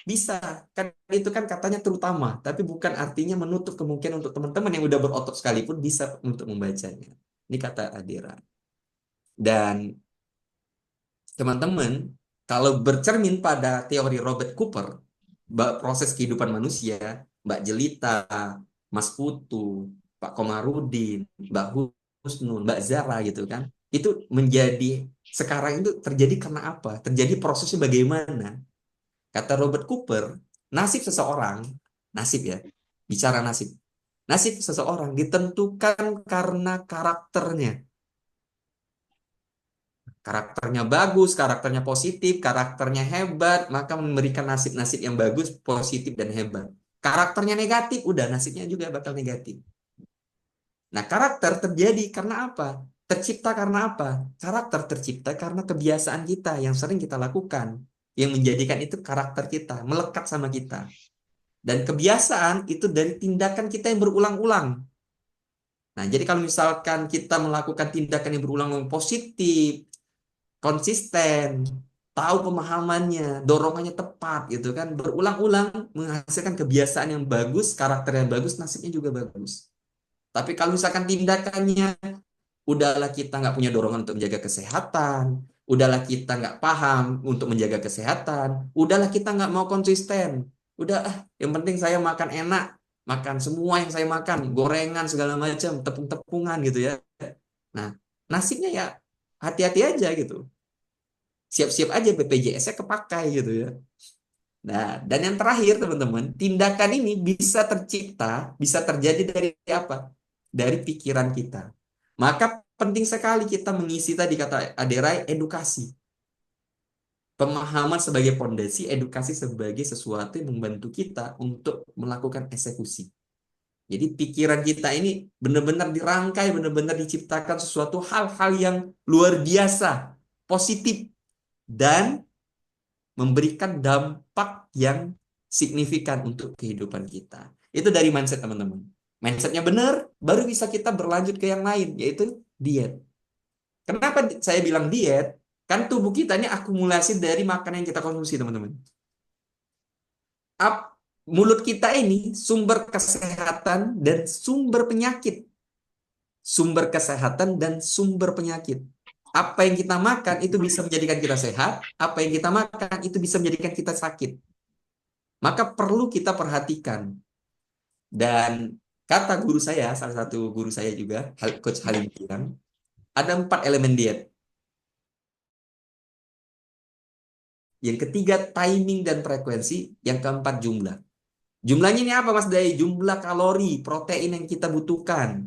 Bisa. Kan itu kan katanya terutama, tapi bukan artinya menutup kemungkinan untuk teman-teman yang udah berotot sekalipun bisa untuk membacanya. Ini kata Adira. Dan teman-teman, kalau bercermin pada teori Robert Cooper, proses kehidupan manusia, Mbak Jelita, Mas Putu, Pak Komarudin, Mbak Husnul, Mbak Zara gitu kan, itu menjadi sekarang itu terjadi karena apa? Terjadi prosesnya bagaimana? Kata Robert Cooper, nasib seseorang, nasib ya, bicara nasib. Nasib seseorang ditentukan karena karakternya. Karakternya bagus, karakternya positif, karakternya hebat, maka memberikan nasib-nasib yang bagus, positif, dan hebat. Karakternya negatif, udah nasibnya juga bakal negatif. Nah, karakter terjadi karena apa? Tercipta karena apa? Karakter tercipta karena kebiasaan kita yang sering kita lakukan, yang menjadikan itu karakter kita, melekat sama kita. Dan kebiasaan itu dari tindakan kita yang berulang-ulang. Nah, jadi kalau misalkan kita melakukan tindakan yang berulang-ulang positif, konsisten, tahu pemahamannya, dorongannya tepat gitu kan, berulang-ulang menghasilkan kebiasaan yang bagus, karakter yang bagus, nasibnya juga bagus. Tapi kalau misalkan tindakannya, udahlah kita nggak punya dorongan untuk menjaga kesehatan, udahlah kita nggak paham untuk menjaga kesehatan, udahlah kita nggak mau konsisten, udah yang penting saya makan enak, makan semua yang saya makan, gorengan segala macam, tepung-tepungan gitu ya. Nah, nasibnya ya hati-hati aja gitu. Siap-siap aja BPJS-nya kepakai gitu ya. Nah, dan yang terakhir teman-teman, tindakan ini bisa tercipta, bisa terjadi dari apa? Dari pikiran kita. Maka penting sekali kita mengisi tadi kata Aderai edukasi. Pemahaman sebagai fondasi, edukasi sebagai sesuatu yang membantu kita untuk melakukan eksekusi. Jadi pikiran kita ini benar-benar dirangkai, benar-benar diciptakan sesuatu hal-hal yang luar biasa, positif, dan memberikan dampak yang signifikan untuk kehidupan kita. Itu dari mindset teman-teman. Mindsetnya benar, baru bisa kita berlanjut ke yang lain, yaitu diet. Kenapa saya bilang diet? Kan tubuh kita ini akumulasi dari makanan yang kita konsumsi, teman-teman. Mulut kita ini sumber kesehatan dan sumber penyakit. Sumber kesehatan dan sumber penyakit. Apa yang kita makan itu bisa menjadikan kita sehat, apa yang kita makan itu bisa menjadikan kita sakit. Maka perlu kita perhatikan. Dan kata guru saya, salah satu guru saya juga, Coach Halim bilang, ada 4 elemen diet. Yang ketiga timing dan frekuensi, yang keempat jumlah. Jumlahnya ini apa Mas Day? Jumlah kalori, protein yang kita butuhkan.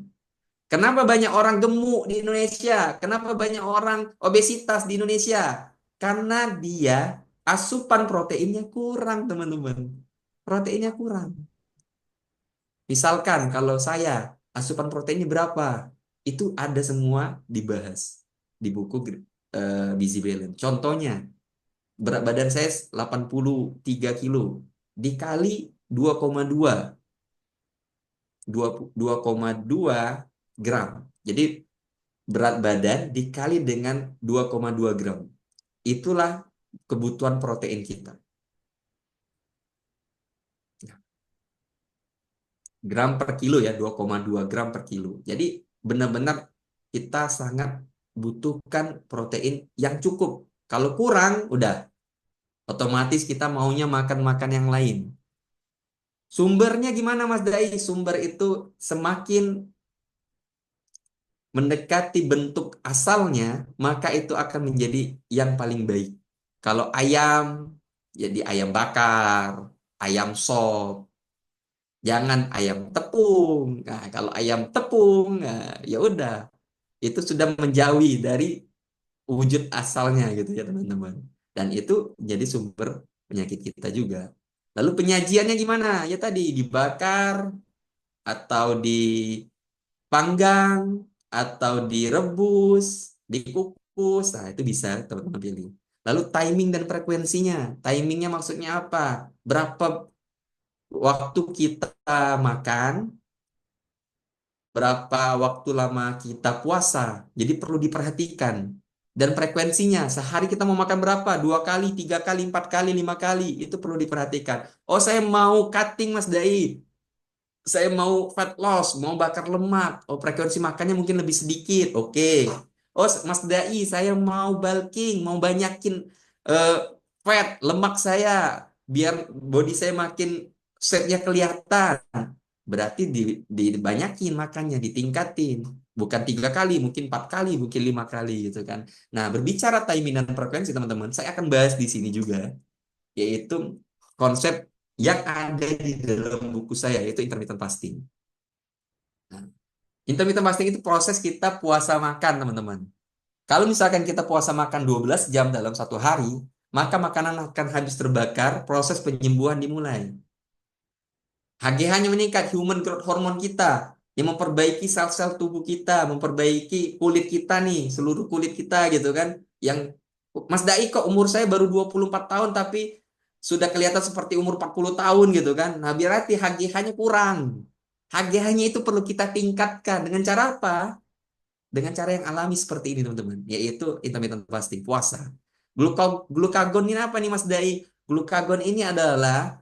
Kenapa banyak orang gemuk di Indonesia? Kenapa banyak orang obesitas di Indonesia? Karena dia asupan proteinnya kurang, teman-teman. Proteinnya kurang. Misalkan kalau saya asupan proteinnya berapa? Itu ada semua dibahas di buku Busy Balance. Contohnya, berat badan saya 83 kilo dikali 2,2 gram. Jadi berat badan dikali dengan 2,2 gram. Itulah kebutuhan protein kita. gram per kilo ya, 2,2 gram per kilo. Jadi benar-benar kita sangat butuhkan protein yang cukup. Kalau kurang, udah otomatis kita maunya makan-makan yang lain. Sumbernya gimana Mas Dai? Sumber itu semakin mendekati bentuk asalnya, maka itu akan menjadi yang paling baik. Kalau ayam, jadi ayam bakar, ayam sop, jangan ayam tepung. Nah, kalau ayam tepung, nah, ya udah, itu sudah menjauhi dari wujud asalnya gitu ya teman-teman. Dan itu jadi sumber penyakit kita juga. Lalu penyajiannya gimana? Ya tadi dibakar atau dipanggang atau direbus, dikukus. Nah, itu bisa teman-teman pilih. Lalu timing dan frekuensinya. Timingnya maksudnya apa? Berapa waktu kita makan, berapa waktu lama kita puasa. Jadi perlu diperhatikan. Dan frekuensinya, sehari kita mau makan berapa? 2 kali, 3 kali, 4 kali, 5 kali. Itu perlu diperhatikan. Oh, saya mau cutting Mas Dai. Saya mau fat loss, mau bakar lemak. Oh, frekuensi makannya mungkin lebih sedikit. Oke. Oh, Mas Dai, saya mau bulking, mau banyakin eh, fat, lemak saya. Biar body saya makin shape-nya kelihatan. Berarti dibanyakin makannya, ditingkatin. Bukan 3 kali, mungkin 4 kali, mungkin 5 kali gitu kan. Nah, berbicara timing dan frekuensi teman-teman, saya akan bahas di sini juga. Yaitu konsep yang ada di dalam buku saya, yaitu intermittent fasting. Nah, intermittent fasting itu proses kita puasa makan, teman-teman. Kalau misalkan kita puasa makan 12 jam dalam satu hari, maka makanan akan habis terbakar, proses penyembuhan dimulai. HGH-nya meningkat, human growth hormone kita, yang memperbaiki sel-sel tubuh kita, memperbaiki kulit kita nih, seluruh kulit kita gitu kan. Yang Mas Dai kok umur saya baru 24 tahun tapi sudah kelihatan seperti umur 40 tahun gitu kan. Nah, berarti HGH-nya kurang. HGH-nya itu perlu kita tingkatkan dengan cara apa? Dengan cara yang alami seperti ini teman-teman, yaitu intermittent fasting, puasa. Glukagon ini apa nih Mas Dai? Glukagon ini adalah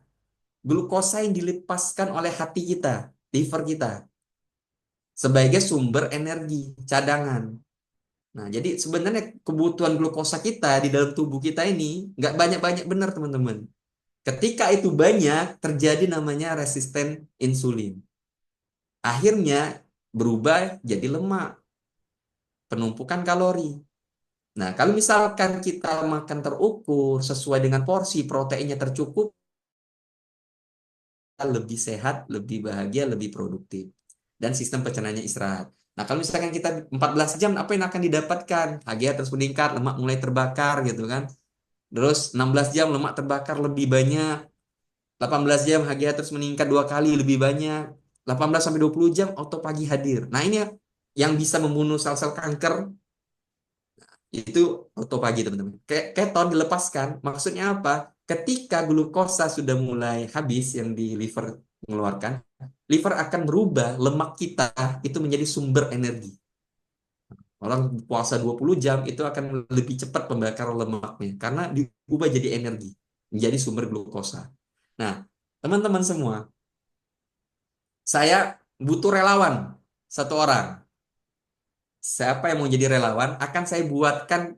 glukosa yang dilepaskan oleh hati kita, liver kita, sebagai sumber energi cadangan. Nah, jadi sebenarnya kebutuhan glukosa kita di dalam tubuh kita ini nggak banyak-banyak benar, teman-teman. Ketika itu banyak, terjadi namanya resisten insulin. Akhirnya berubah jadi lemak, penumpukan kalori. Nah, kalau misalkan kita makan terukur, sesuai dengan porsi, proteinnya tercukup, lebih sehat, lebih bahagia, lebih produktif. Dan sistem pencernaannya istirahat. Nah, kalau misalkan kita 14 jam, apa yang akan didapatkan? HGH terus meningkat, lemak mulai terbakar gitu kan. Terus 16 jam lemak terbakar lebih banyak. 18 jam HGH terus meningkat 2 kali lebih banyak. 18 sampai 20 jam autopagi hadir. Nah, ini yang bisa membunuh sel-sel kanker itu autopagi teman-teman. Keton dilepaskan, maksudnya apa? Ketika glukosa sudah mulai habis yang di liver mengeluarkan, liver akan berubah lemak kita itu menjadi sumber energi. Orang puasa 20 jam itu akan lebih cepat pembakaran lemaknya karena diubah jadi energi, menjadi sumber glukosa. Nah, teman-teman semua, saya butuh relawan 1 orang. Siapa yang mau jadi relawan akan saya buatkan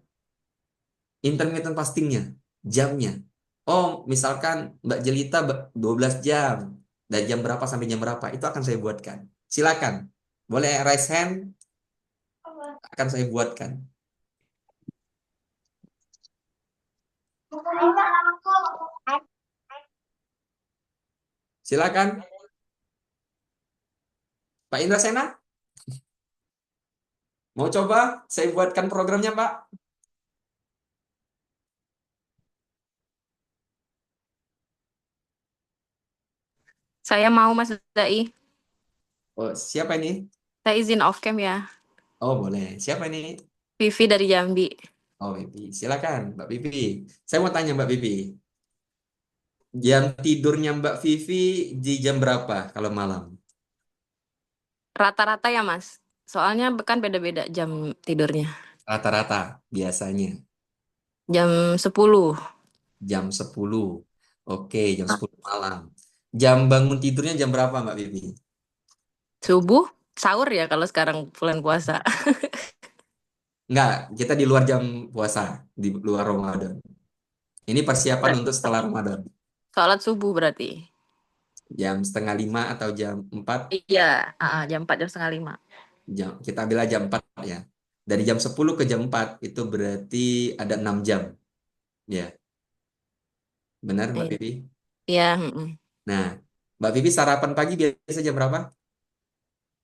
intermittent fastingnya, jamnya. Oh, misalkan Mbak Jelita 12 jam. Dari jam berapa sampai jam berapa? Itu akan saya buatkan. Silakan. Boleh raise hand, akan saya buatkan. Silakan. Pak Indra Sena, mau coba saya buatkan programnya, Pak? Saya mau Mas Dai. Oh, siapa ini? Saya izin off cam ya. Oh, boleh. Siapa ini? Vivi dari Jambi. Oh, Bibi. Silakan, Mbak Bibi. Saya mau tanya Mbak Bibi. Jam tidurnya Mbak Vivi di jam berapa kalau malam? Rata-rata ya Mas. Soalnya kan beda-beda jam tidurnya. Rata-rata biasanya Jam 10. jam 10. Oke, jam 10 malam. Jam bangun tidurnya jam berapa Mbak Bibi? Subuh, sahur ya kalau sekarang bulan puasa. Enggak, kita di luar jam puasa, di luar Ramadan. Ini persiapan untuk setelah Ramadan. Sholat subuh berarti. Jam setengah 5 atau jam 4, Iya, jam 4 jam setengah 5. kita ambil jam 4 ya. Dari jam 10 ke jam 4 itu berarti ada 6 jam. Ya, benar Mbak Iya, Pipi? iya, mm-mm. Nah, Mbak Pipi sarapan pagi biasa jam berapa?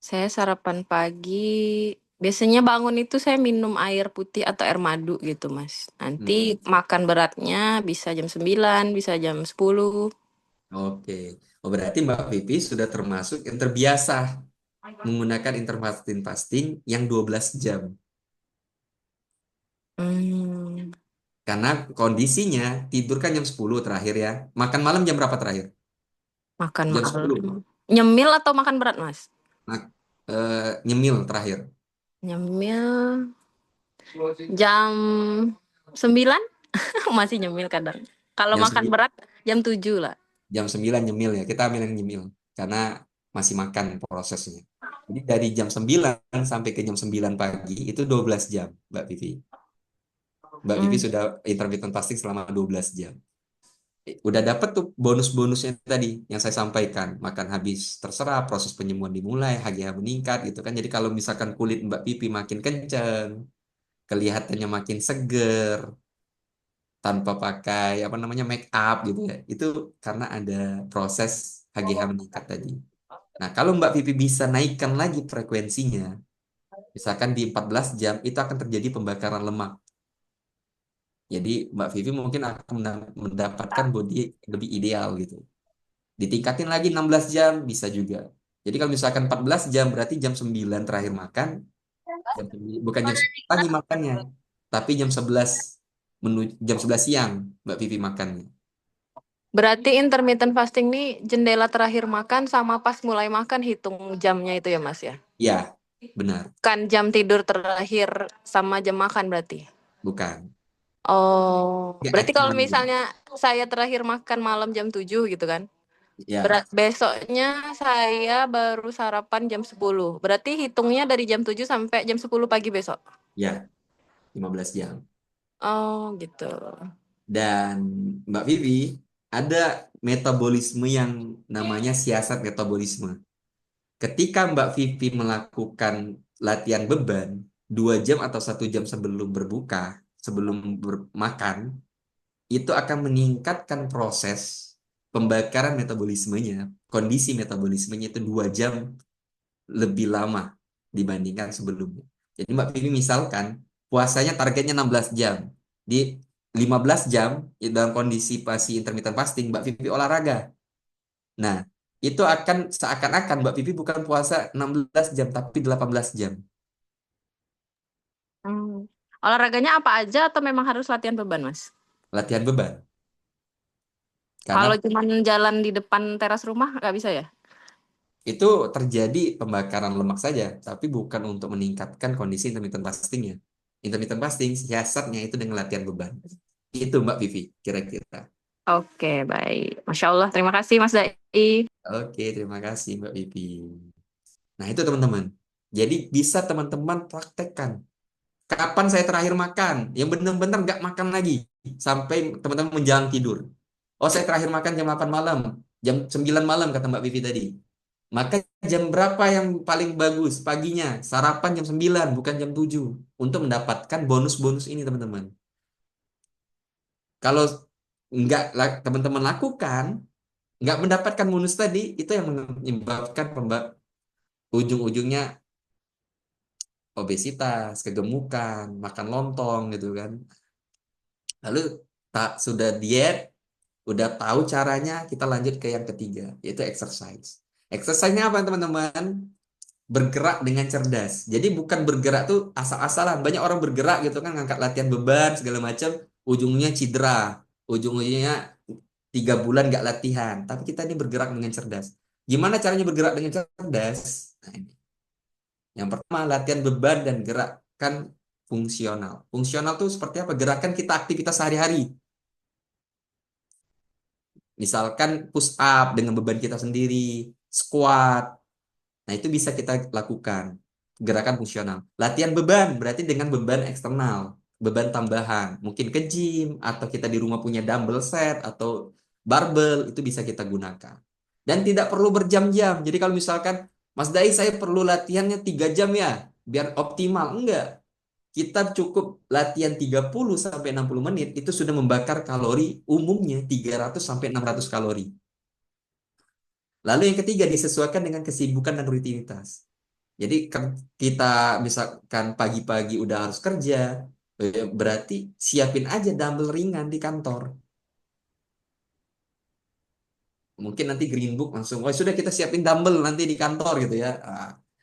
Saya sarapan pagi, biasanya bangun itu saya minum air putih atau air madu gitu, Mas. Nanti Hmm, makan beratnya bisa jam 9, bisa jam 10. oke. Oh, berarti Mbak Pipi sudah termasuk yang terbiasa menggunakan intermittent fasting yang 12 jam. Hmm, Karena kondisinya tidur kan jam 10 terakhir ya. Makan malam jam berapa terakhir? makan Jam malam. 10. Nyemil atau makan berat, Mas? Nah, nyemil terakhir. Nyemil jam 9 masih nyemil kadang. Kalau Jam makan 9, berat jam 7 lah. jam 9 nyemil ya. Kita ambil yang nyemil. Karena masih makan prosesnya. Jadi dari jam 9 sampai ke jam 9 pagi itu 12 jam, Mbak Vivi. Mbak Vivi Hmm. sudah intermittent fasting selama 12 jam. Udah dapat tuh bonus-bonusnya tadi yang saya sampaikan. Makan habis terserah, proses penyembuhan dimulai, HGH meningkat gitu kan. Jadi kalau misalkan kulit Mbak Vivi makin kenceng, kelihatannya makin seger, tanpa pakai apa namanya make up gitu ya. Itu karena ada proses HGH meningkat tadi. Nah, kalau Mbak Vivi bisa naikkan lagi frekuensinya, misalkan di 14 jam itu akan terjadi pembakaran lemak. Jadi Mbak Vivi mungkin akan mendapatkan body lebih ideal gitu. Ditingkatin lagi 16 jam bisa juga. Jadi kalau misalkan 14 jam berarti jam 9 terakhir makan, bukan jam 10 pagi makannya, tapi jam 11 siang Mbak Vivi makannya. Berarti intermittent fasting nih jendela terakhir makan sama pas mulai makan hitung jamnya itu ya, Mas ya? Ya, benar. Kan jam tidur terakhir sama jam makan berarti. Bukan. Oh, Ya, berarti kalau actually, misalnya saya terakhir makan malam jam 7 gitu kan. ya, Besoknya saya baru sarapan jam 10. Berarti hitungnya dari jam 7 sampai jam 10 pagi besok. ya, 15 jam. Oh, gitu. Dan Mbak Vivi, ada metabolisme yang namanya siasat metabolisme. Ketika Mbak Vivi melakukan latihan beban 2 jam atau 1 jam sebelum berbuka, sebelum makan, itu akan meningkatkan proses pembakaran metabolismenya, kondisi metabolismenya itu 2 jam lebih lama dibandingkan sebelumnya. Jadi Mbak Vivi misalkan puasanya targetnya 16 jam. Di 15 jam dalam kondisi pasti intermittent fasting Mbak Vivi olahraga. Nah, itu akan seakan-akan Mbak Vivi bukan puasa 16 jam tapi 18 jam. Hmm. Olahraganya apa aja atau memang harus latihan beban, Mas? Latihan beban. Kalau Karena cuman jalan di depan teras rumah nggak bisa ya? itu terjadi pembakaran lemak saja, tapi bukan untuk meningkatkan kondisi intermittent fastingnya. Intermittent fasting siasatnya itu dengan latihan beban. Itu Mbak Vivi, kira-kira. Oke, baik. Masya Allah, terima kasih Mas Dai. Oke, terima kasih Mbak Vivi. Nah, itu teman-teman. Jadi bisa teman-teman praktekkan. Kapan saya terakhir makan? Yang benar-benar nggak makan lagi. Sampai teman-teman menjelang tidur. Oh, saya terakhir makan jam 8 malam. Jam 9 malam, kata Mbak Vivi tadi. Maka jam berapa yang paling bagus paginya? Sarapan jam 9, bukan jam 7. Untuk mendapatkan bonus-bonus ini, teman-teman. Kalau nggak teman-teman lakukan, nggak mendapatkan bonus tadi, itu yang menyebabkan ujung-ujungnya obesitas, kegemukan, makan lontong gitu kan. Lalu tak sudah diet, udah tahu caranya, kita lanjut ke yang ketiga, yaitu exercise. Exercise-nya apa teman-teman? Bergerak dengan cerdas. Jadi bukan bergerak tuh asal-asalan. Banyak orang bergerak gitu kan, ngangkat latihan beban segala macam, ujungnya cedera, ujung-ujungnya 3 bulan nggak latihan. Tapi kita ini bergerak dengan cerdas. Gimana caranya bergerak dengan cerdas? Nah, ini. Yang pertama, latihan beban dan gerakan fungsional. Fungsional tuh seperti apa? Gerakan kita aktivitas sehari-hari. Misalkan push up dengan beban kita sendiri, squat. Nah, itu bisa kita lakukan. Gerakan fungsional. Latihan beban berarti dengan beban eksternal, beban tambahan. Mungkin ke gym atau kita di rumah punya dumbbell set atau barbel, itu bisa kita gunakan. Dan tidak perlu berjam-jam. Jadi kalau misalkan Mas Dai saya perlu latihannya 3 jam ya biar optimal. Enggak. Kita cukup latihan 30 sampai 60 menit itu sudah membakar kalori umumnya 300 sampai 600 kalori. Lalu yang ketiga disesuaikan dengan kesibukan dan rutinitas. Jadi kita misalkan pagi-pagi udah harus kerja, berarti siapin aja dumbbell ringan di kantor. Mungkin nanti Green Book langsung, oh sudah kita siapin dumbbell nanti di kantor gitu ya.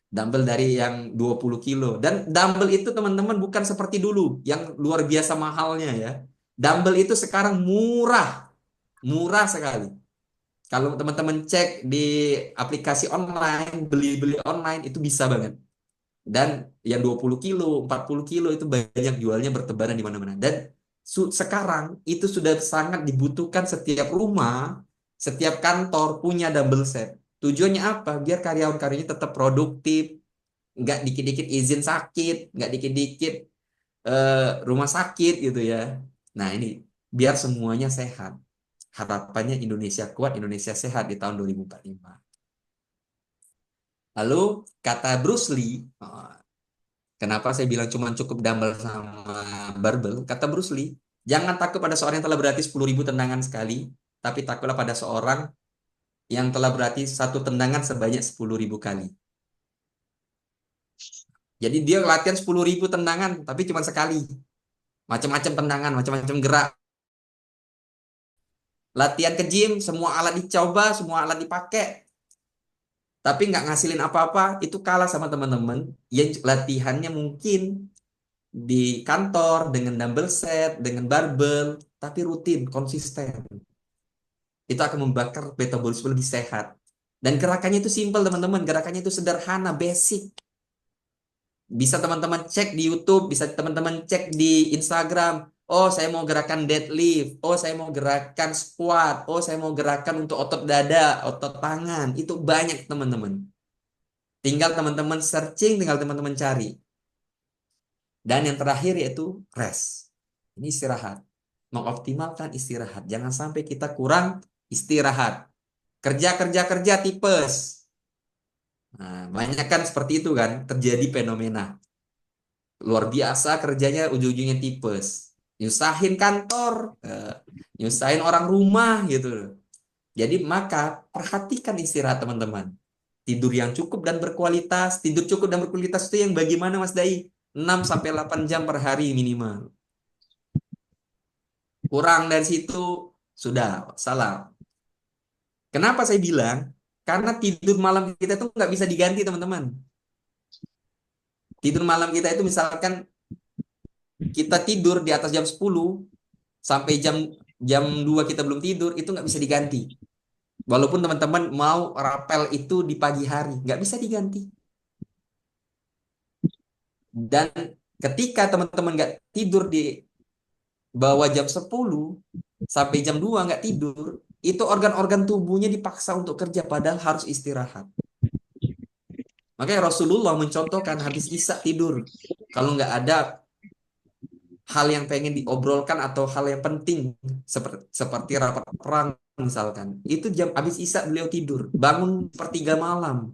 Dumbbell dari yang 20 kilo. Dan dumbbell itu teman-teman bukan seperti dulu, yang luar biasa mahalnya ya. Dumbbell itu sekarang murah, murah sekali. Kalau teman-teman cek di aplikasi online, beli-beli online itu bisa banget. Dan yang 20 kilo, 40 kilo itu banyak jualnya bertebaran di mana-mana. Dan sekarang itu sudah sangat dibutuhkan setiap rumah, setiap kantor punya dumbbell set. Tujuannya apa? Biar karyawan-karyanya tetap produktif, nggak dikit-dikit izin sakit, nggak dikit-dikit rumah sakit gitu ya. Nah ini biar semuanya sehat. Harapannya Indonesia kuat, Indonesia sehat di tahun 2045. Lalu kata Bruce Lee, kenapa saya bilang cuma cukup dumbbell sama barbel? Kata Bruce Lee, jangan takut pada seorang yang telah berlatih 10.000 tendangan sekali, tapi takutlah pada seorang yang telah berlatih satu tendangan sebanyak 10.000 kali. Jadi dia latihan 10.000 tendangan, tapi cuma sekali. Macam-macam tendangan, macam-macam gerak. Latihan ke gym, semua alat dicoba, semua alat dipakai. Tapi nggak ngasilin apa-apa, itu kalah sama teman-teman yang latihannya mungkin di kantor dengan dumbbell set, dengan barbel, tapi rutin, konsisten. Itu akan membakar metabolisme lebih sehat. Dan gerakannya itu simpel teman-teman, gerakannya itu sederhana, basic. Bisa teman-teman cek di YouTube, bisa teman-teman cek di Instagram. Oh, saya mau gerakan deadlift. Oh, saya mau gerakan squat. Oh, saya mau gerakan untuk otot dada, otot tangan. Itu banyak teman-teman. Tinggal teman-teman searching, tinggal teman-teman cari. Dan yang terakhir yaitu rest. Ini istirahat. Mengoptimalkan istirahat. Jangan sampai kita kurang istirahat. Kerja tipes. Nah, banyak kan seperti itu kan terjadi fenomena. Luar biasa kerjanya ujung-ujungnya tipes. Nyusahin kantor, nyusahin orang rumah gitu. Jadi maka perhatikan istirahat teman-teman. Tidur yang cukup dan berkualitas. Tidur cukup dan berkualitas itu yang bagaimana Mas Dai? 6 sampai 8 jam per hari minimal. Kurang dari situ sudah salah. Kenapa saya bilang? Karena tidur malam kita itu nggak bisa diganti teman-teman. Tidur malam kita itu misalkan kita tidur di atas jam 10 sampai jam 2 kita belum tidur, itu nggak bisa diganti. Walaupun teman-teman mau rapel itu di pagi hari, nggak bisa diganti. Dan ketika teman-teman nggak tidur di bawah jam 10 sampai jam 2 nggak tidur, itu organ-organ tubuhnya dipaksa untuk kerja padahal harus istirahat. Makanya Rasulullah mencontohkan habis Isya tidur. Kalau nggak ada hal yang pengen diobrolkan atau hal yang penting seperti rapat perang misalkan, itu jam habis Isya beliau tidur, bangun sepertiga malam.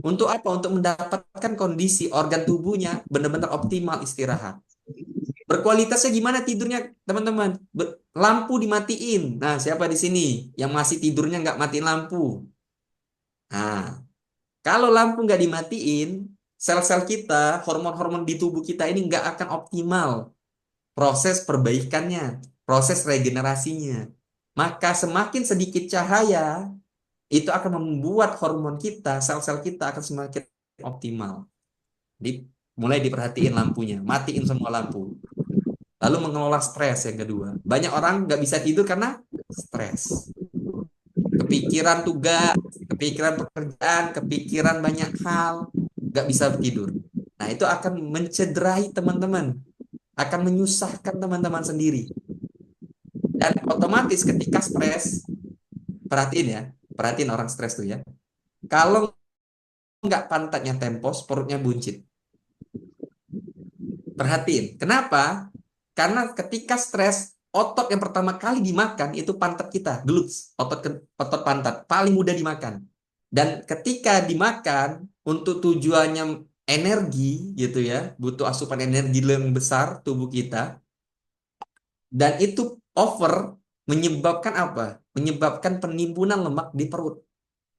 Untuk apa? Untuk mendapatkan kondisi organ tubuhnya benar-benar optimal istirahat. Berkualitasnya gimana tidurnya teman-teman? Lampu dimatiin. Nah, siapa di sini yang masih tidurnya nggak matiin lampu? Nah, kalau lampu nggak dimatiin, sel-sel kita, hormon-hormon di tubuh kita ini nggak akan optimal proses perbaikannya, proses regenerasinya. Maka semakin sedikit cahaya, itu akan membuat hormon kita, sel-sel kita akan semakin optimal. Mulai diperhatiin lampunya, matiin semua lampu. Lalu mengelola stres yang kedua. Banyak orang nggak bisa tidur karena stres. Kepikiran tugas, kepikiran pekerjaan, kepikiran banyak hal, nggak bisa tidur. Nah, itu akan mencederai teman-teman, akan menyusahkan teman-teman sendiri. Dan otomatis ketika stres, perhatiin ya, perhatiin orang stres tuh ya. Kalau nggak pantatnya tempos, perutnya buncit? Perhatiin. Kenapa? Karena ketika stres, otot yang pertama kali dimakan itu pantat kita, glutes, otot pantat paling mudah dimakan. Dan ketika dimakan untuk tujuannya energi gitu ya, butuh asupan energi yang besar tubuh kita, dan itu over menyebabkan apa? Menyebabkan penimbunan lemak di perut.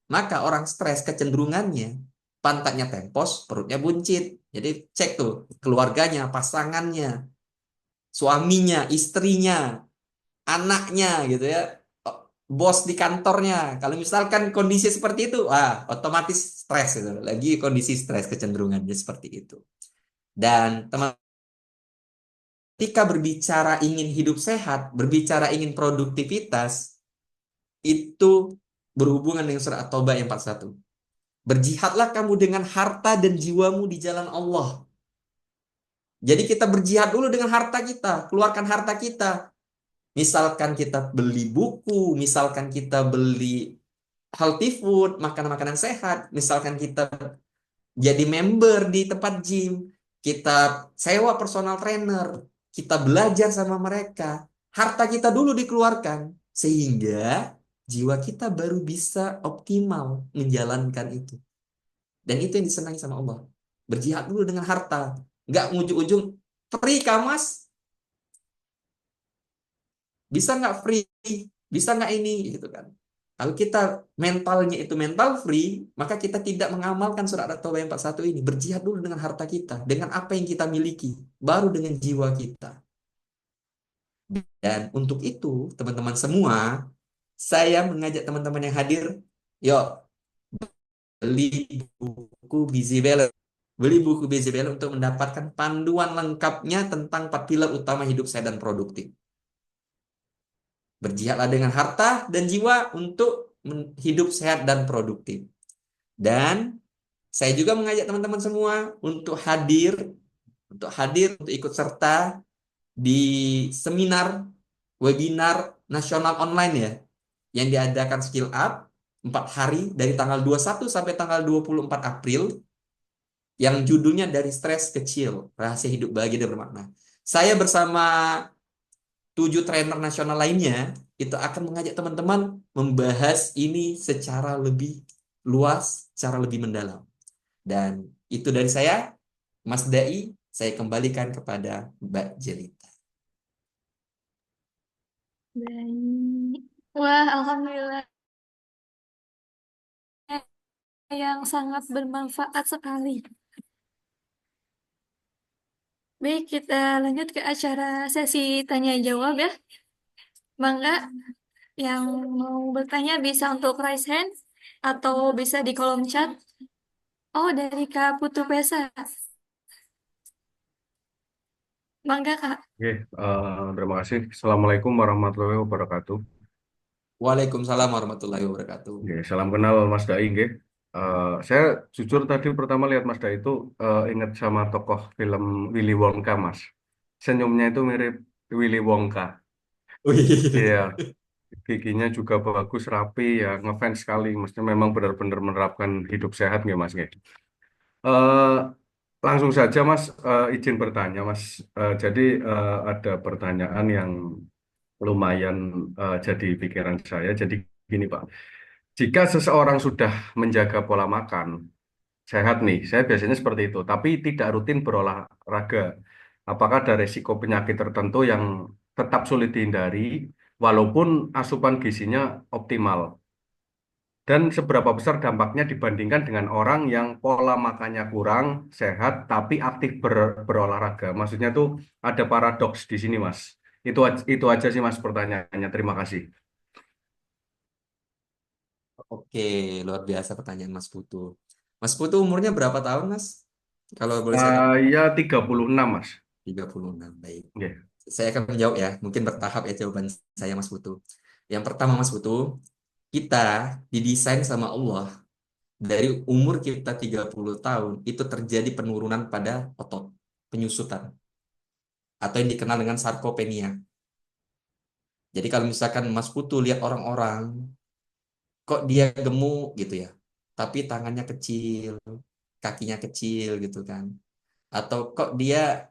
Maka orang stres kecenderungannya pantatnya tempos, perutnya buncit. Jadi cek tuh keluarganya, pasangannya, suaminya, istrinya, anaknya gitu ya. Bos di kantornya. Kalau misalkan kondisi seperti itu, otomatis stres gitu. Lagi kondisi stres kecenderungannya seperti itu. Dan teman, ketika berbicara ingin hidup sehat, berbicara ingin produktivitas, itu berhubungan dengan surat At-Taubah yang 41. Berjihadlah kamu dengan harta dan jiwamu di jalan Allah. Jadi kita berjihad dulu dengan harta kita, keluarkan harta kita. Misalkan kita beli buku, misalkan kita beli healthy food, makanan-makanan sehat, misalkan kita jadi member di tempat gym, kita sewa personal trainer, kita belajar sama mereka. Harta kita dulu dikeluarkan, sehingga jiwa kita baru bisa optimal menjalankan itu. Dan itu yang disenangi sama Allah. Berjihad dulu dengan harta. Nggak ujung-ujung, free kah mas? Bisa nggak free? Bisa nggak ini? Gitu kan. Kalau kita mentalnya itu mental free, maka kita tidak mengamalkan surat At-Taubah yang 41 ini. Berjihad dulu dengan harta kita, dengan apa yang kita miliki, baru dengan jiwa kita. Dan untuk itu, teman-teman semua, saya mengajak teman-teman yang hadir, yuk, beli buku Busy Balance. Beli buku Busy Balance untuk mendapatkan panduan lengkapnya tentang 4 pilar utama hidup sehat dan produktif. Berjihadlah dengan harta dan jiwa untuk hidup sehat dan produktif. Dan saya juga mengajak teman-teman semua untuk hadir, untuk ikut serta di seminar, webinar nasional online ya, yang diadakan Skill Up 4 hari dari tanggal 21 sampai tanggal 24 April, yang judulnya Dari Stres Kecil, Rahasia Hidup Bahagia dan Bermakna. Saya bersama 7 trainer nasional lainnya itu akan mengajak teman-teman membahas ini secara lebih luas, secara lebih mendalam. Dan itu dari saya, Mas Dai, saya kembalikan kepada Mbak Jelita. Baik. Wah, alhamdulillah yang sangat bermanfaat sekali. Baik, kita lanjut ke acara sesi tanya jawab ya. Mangga yang mau bertanya bisa untuk raise hand atau bisa di kolom chat. Oh, dari Kak Putu Pesa. Mangga, Kak. Oke, terima kasih. Assalamualaikum warahmatullahi wabarakatuh. Waalaikumsalam warahmatullahi wabarakatuh. Oke, salam kenal Mas Dai, nggih. Saya jujur tadi pertama lihat Mas Dai itu ingat sama tokoh film Willy Wonka, Mas. Senyumnya itu mirip Willy Wonka. Wih. Iya, giginya juga bagus, rapi, ya ngefans sekali. Maksudnya memang benar-benar menerapkan hidup sehat nggih, Mas, nggih. Eh, Langsung saja Mas, izin bertanya Mas. Jadi ada pertanyaan yang lumayan jadi pikiran saya. Jadi gini Pak, jika seseorang sudah menjaga pola makan sehat nih, saya biasanya seperti itu, tapi tidak rutin berolahraga, apakah ada resiko penyakit tertentu yang tetap sulit dihindari walaupun asupan gizinya optimal? Dan seberapa besar dampaknya dibandingkan dengan orang yang pola makannya kurang sehat tapi aktif berolahraga? Maksudnya tuh ada paradoks di sini, Mas. Itu aja sih, Mas, pertanyaannya. Terima kasih. Oke, luar biasa pertanyaan Mas Putu. Mas Putu umurnya berapa tahun, Mas? Kalau boleh saya tahu. Saya 36, Mas. 36, baik. Oke. Saya akan menjawab ya, mungkin bertahap ya jawaban saya Mas Putu. Yang pertama Mas Putu, kita didesain sama Allah dari umur kita 30 tahun itu terjadi penurunan pada otot, penyusutan, atau yang dikenal dengan sarkopenia. Jadi kalau misalkan Mas Putu lihat orang-orang, kok dia gemuk gitu ya, tapi tangannya kecil, kakinya kecil gitu kan. Atau kok dia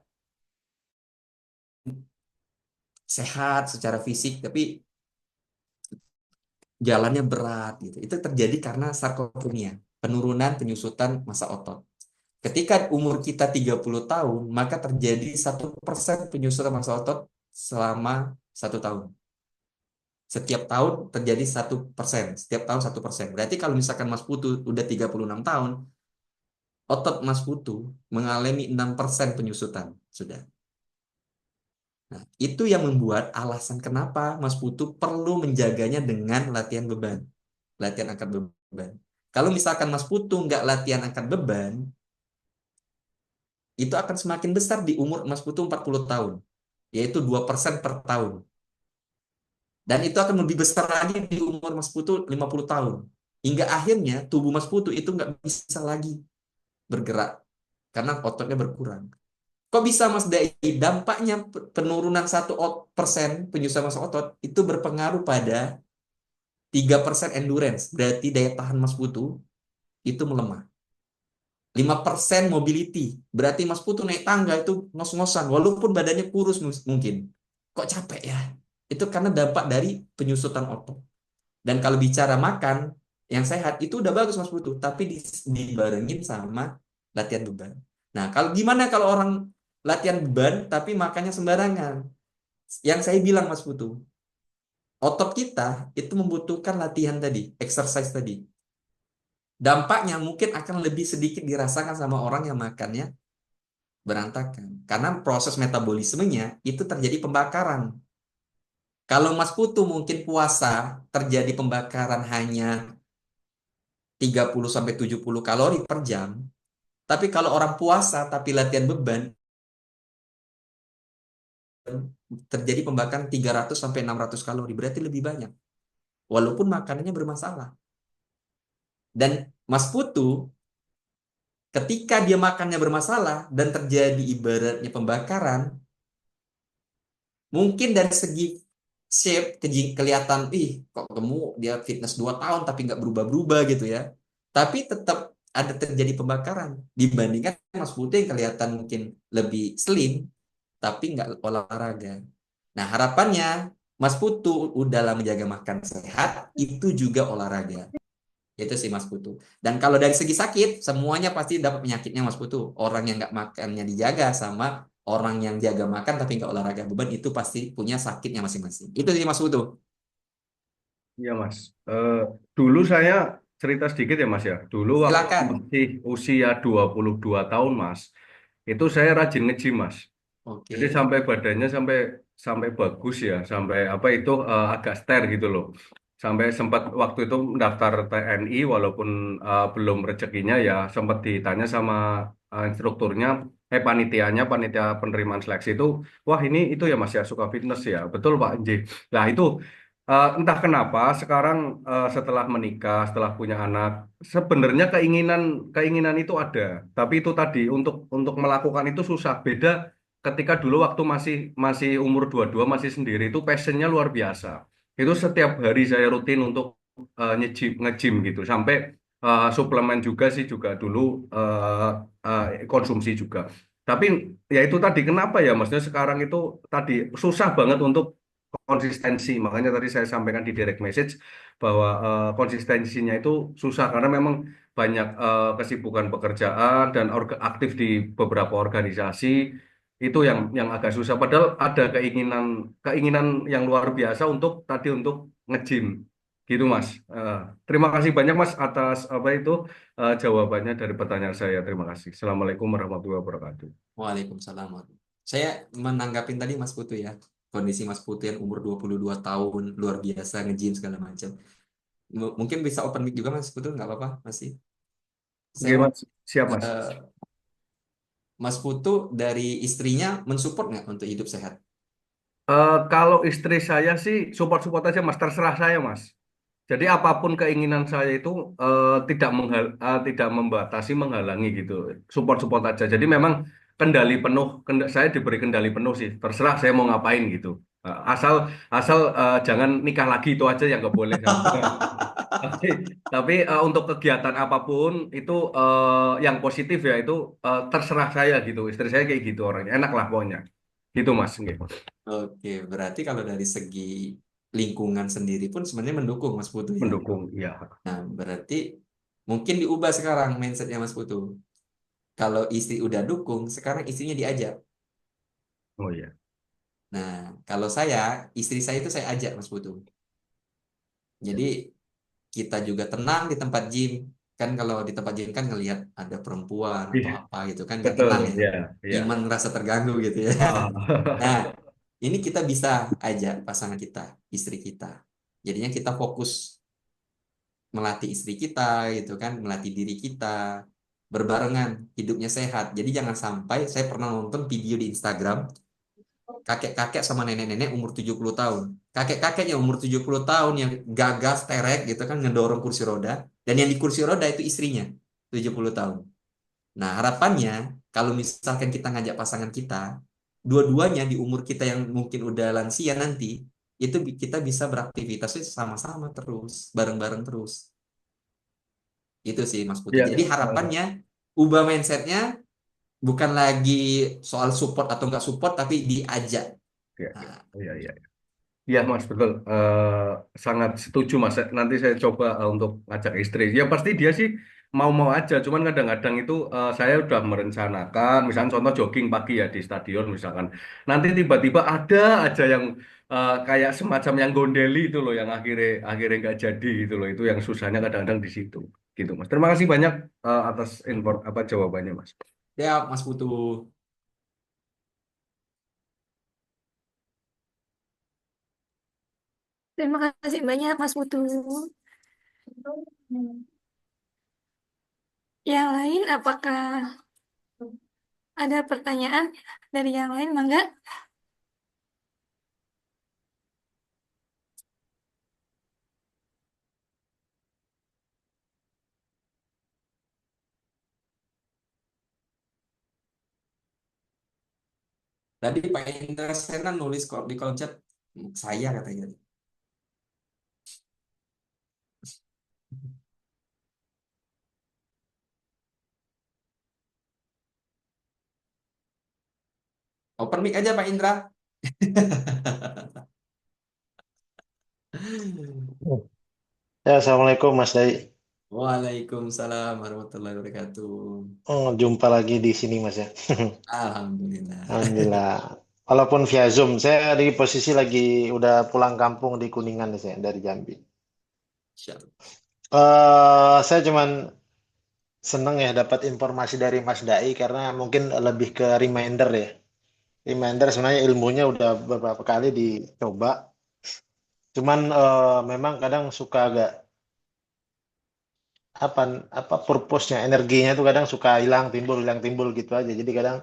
sehat secara fisik tapi jalannya berat gitu. Itu terjadi karena sarkopenia, penurunan penyusutan massa otot. Ketika umur kita 30 tahun, maka terjadi 1% penyusutan massa otot selama 1 tahun. Setiap tahun terjadi 1%, setiap tahun 1%. Berarti kalau misalkan Mas Putu udah 36 tahun, otot Mas Putu mengalami 6% penyusutan sudah. Nah, itu yang membuat alasan kenapa Mas Putu perlu menjaganya dengan latihan beban, latihan angkat beban. Kalau misalkan Mas Putu nggak latihan angkat beban, itu akan semakin besar di umur Mas Putu 40 tahun, yaitu 2% per tahun. Dan itu akan lebih besar lagi di umur Mas Putu 50 tahun. Hingga akhirnya tubuh Mas Putu itu nggak bisa lagi bergerak karena ototnya berkurang. Kok bisa Mas Dai? Dampaknya penurunan 1% penyusutan massa otot itu berpengaruh pada 3% endurance. Berarti daya tahan Mas Putu itu melemah. 5% mobility. Berarti Mas Putu naik tangga itu ngos-ngosan. Walaupun badannya kurus mungkin. Kok capek ya? Itu karena dampak dari penyusutan otot. Dan kalau bicara makan yang sehat itu udah bagus Mas Putu. Tapi dibarengin sama latihan beban. Nah, kalau gimana kalau orang latihan beban tapi makannya sembarangan? Yang saya bilang Mas Putu, otot kita itu membutuhkan latihan tadi, exercise tadi. Dampaknya mungkin akan lebih sedikit dirasakan sama orang yang makannya berantakan. Karena proses metabolismenya itu terjadi pembakaran. Kalau Mas Putu mungkin puasa terjadi pembakaran hanya 30-70 kalori per jam. Tapi kalau orang puasa tapi latihan beban terjadi pembakaran 300-600 kalori, berarti lebih banyak. Walaupun makanannya bermasalah. Dan Mas Putu ketika dia makannya bermasalah dan terjadi ibaratnya pembakaran, mungkin dari segi shape kelihatan, ih kok gemuk, dia fitness 2 tahun tapi nggak berubah-berubah gitu ya. Tapi tetap ada terjadi pembakaran dibandingkan Mas Putu yang kelihatan mungkin lebih slim tapi nggak olahraga. Nah harapannya Mas Putu udahlah menjaga makan sehat, itu juga olahraga. Itu sih Mas Putu. Dan kalau dari segi sakit, semuanya pasti dapat penyakitnya Mas Putu. Orang yang nggak makannya dijaga sama orang yang jaga makan tapi nggak olahraga beban itu pasti punya sakitnya masing-masing. Itu sih Mas Putu. Iya Mas. Eh, Dulu saya cerita sedikit ya Mas ya. Dulu waktu Silakan. masih usia 22 tahun Mas, itu saya rajin nge-gym Mas. Oke. Jadi sampai badannya sampai sampai bagus ya, sampai apa itu agak ster gitu loh. Sampai sempat waktu itu daftar TNI walaupun belum rezekinya ya sempat ditanya sama instrukturnya, panitianya, panitia penerimaan seleksi itu, wah ini itu ya Mas ya suka fitness ya, betul Pak Nji. Nah itu entah kenapa sekarang setelah menikah, setelah punya anak, sebenarnya keinginan keinginan itu ada, tapi itu tadi untuk melakukan itu susah. Beda ketika dulu waktu masih masih umur 22 masih sendiri itu passionnya luar biasa. Itu setiap hari saya rutin untuk nge-gym gitu. Sampai suplemen juga sih juga dulu eh, konsumsi juga. Tapi ya itu tadi kenapa ya maksudnya sekarang itu tadi susah banget untuk konsistensi. Makanya tadi saya sampaikan di direct message bahwa konsistensinya itu susah karena memang banyak kesibukan pekerjaan dan aktif di beberapa organisasi itu yang agak susah. Padahal ada keinginan keinginan yang luar biasa untuk tadi untuk nge-gym gitu Mas. Terima kasih banyak Mas atas apa itu jawabannya dari pertanyaan saya. Terima kasih. Assalamualaikum warahmatullahi wabarakatuh. Waalaikumsalam. Saya menanggapin tadi Mas Putu ya. Kondisi Mas Putu yang umur 22 tahun, luar biasa nge-gym segala macam. Mungkin bisa open mic juga Mas Putu, nggak apa-apa masih. Oke Saya mau Mas, siap Mas. Mas Putu dari istrinya mensupport nggak untuk hidup sehat? Kalau istri saya sih support-support aja Mas, terserah saya Mas. Jadi apapun keinginan saya itu tidak membatasi, menghalangi gitu. Support-support aja. Jadi memang kendali penuh, saya diberi kendali penuh sih. Terserah saya mau ngapain gitu. Asal asal jangan nikah lagi itu aja yang nggak boleh. Tapi, tapi untuk kegiatan apapun itu yang positif ya itu terserah saya gitu. Istri saya kayak gitu orangnya. Enak lah pokoknya. Gitu Mas. Gitu. Oke, berarti kalau dari segi lingkungan sendiri pun sebenarnya mendukung Mas Putu ya. Mendukung, ya. Nah, berarti mungkin diubah sekarang mindsetnya Mas Putu. Kalau istri udah dukung, sekarang istrinya diajak. Oh iya. Nah, kalau saya, istri saya itu saya ajak Mas Putu. Jadi kita juga tenang di tempat gym. Kan kalau di tempat gym kan ngelihat ada perempuan atau Iya, apa gitu kan nggak betul, tenang ya. ya, ya. Iman ngerasa terganggu gitu ya. Ah. Nah, ini kita bisa ajak pasangan kita, istri kita. Jadinya kita fokus melatih istri kita gitu kan, melatih diri kita berbarengan, hidupnya sehat. Jadi jangan sampai saya pernah nonton video di Instagram kakek-kakek sama nenek-nenek umur 70 tahun. Kakek-kakek yang umur 70 tahun yang gagas terek gitu kan ngedorong kursi roda dan yang di kursi roda itu istrinya 70 tahun. Nah, harapannya kalau misalkan kita ngajak pasangan kita, dua-duanya di umur kita yang mungkin udah lansia nanti, itu kita bisa beraktivitasnya sama-sama terus, bareng-bareng terus. Itu sih Mas Putu. Ya, Jadi harapannya ubah mindsetnya bukan lagi soal support atau nggak support, tapi diajak. ya, Nah, ya, ya. Iya Mas, betul. Sangat setuju Mas. Nanti saya coba untuk ngajak istri. Ya pasti dia sih mau-mau aja. Cuman kadang-kadang itu saya udah merencanakan, misalnya contoh jogging pagi ya di stadion misalkan. Nanti tiba-tiba ada aja yang kayak semacam yang gondeli itu loh, yang akhirnya akhirnya nggak jadi gitu loh. Itu yang susahnya kadang-kadang di situ. Gitu Mas. Terima kasih banyak atas info apa jawabannya Mas. ya Mas Putu. Terima kasih banyak, Mas Putu. Yang lain, apakah ada pertanyaan dari yang lain, Mangga? Tadi Pak Indra Sena nulis kok di kolom chat saya katanya. Open mic aja Pak Indra. Ya, Assalamualaikum Mas Dai. Waalaikumsalam warahmatullahi wabarakatuh. Oh, jumpa lagi di sini Mas ya. Alhamdulillah. Alhamdulillah. Walaupun via Zoom, saya di posisi lagi udah pulang kampung di Kuningan nih saya dari Jambi. Insyaallah. Saya cuman seneng ya dapat informasi dari Mas Dai karena mungkin lebih ke reminder ya. Reminder sebenarnya ilmunya udah beberapa kali dicoba. Cuman memang kadang suka agak apa apa purpose-nya, energinya tuh kadang suka hilang timbul gitu aja. Jadi kadang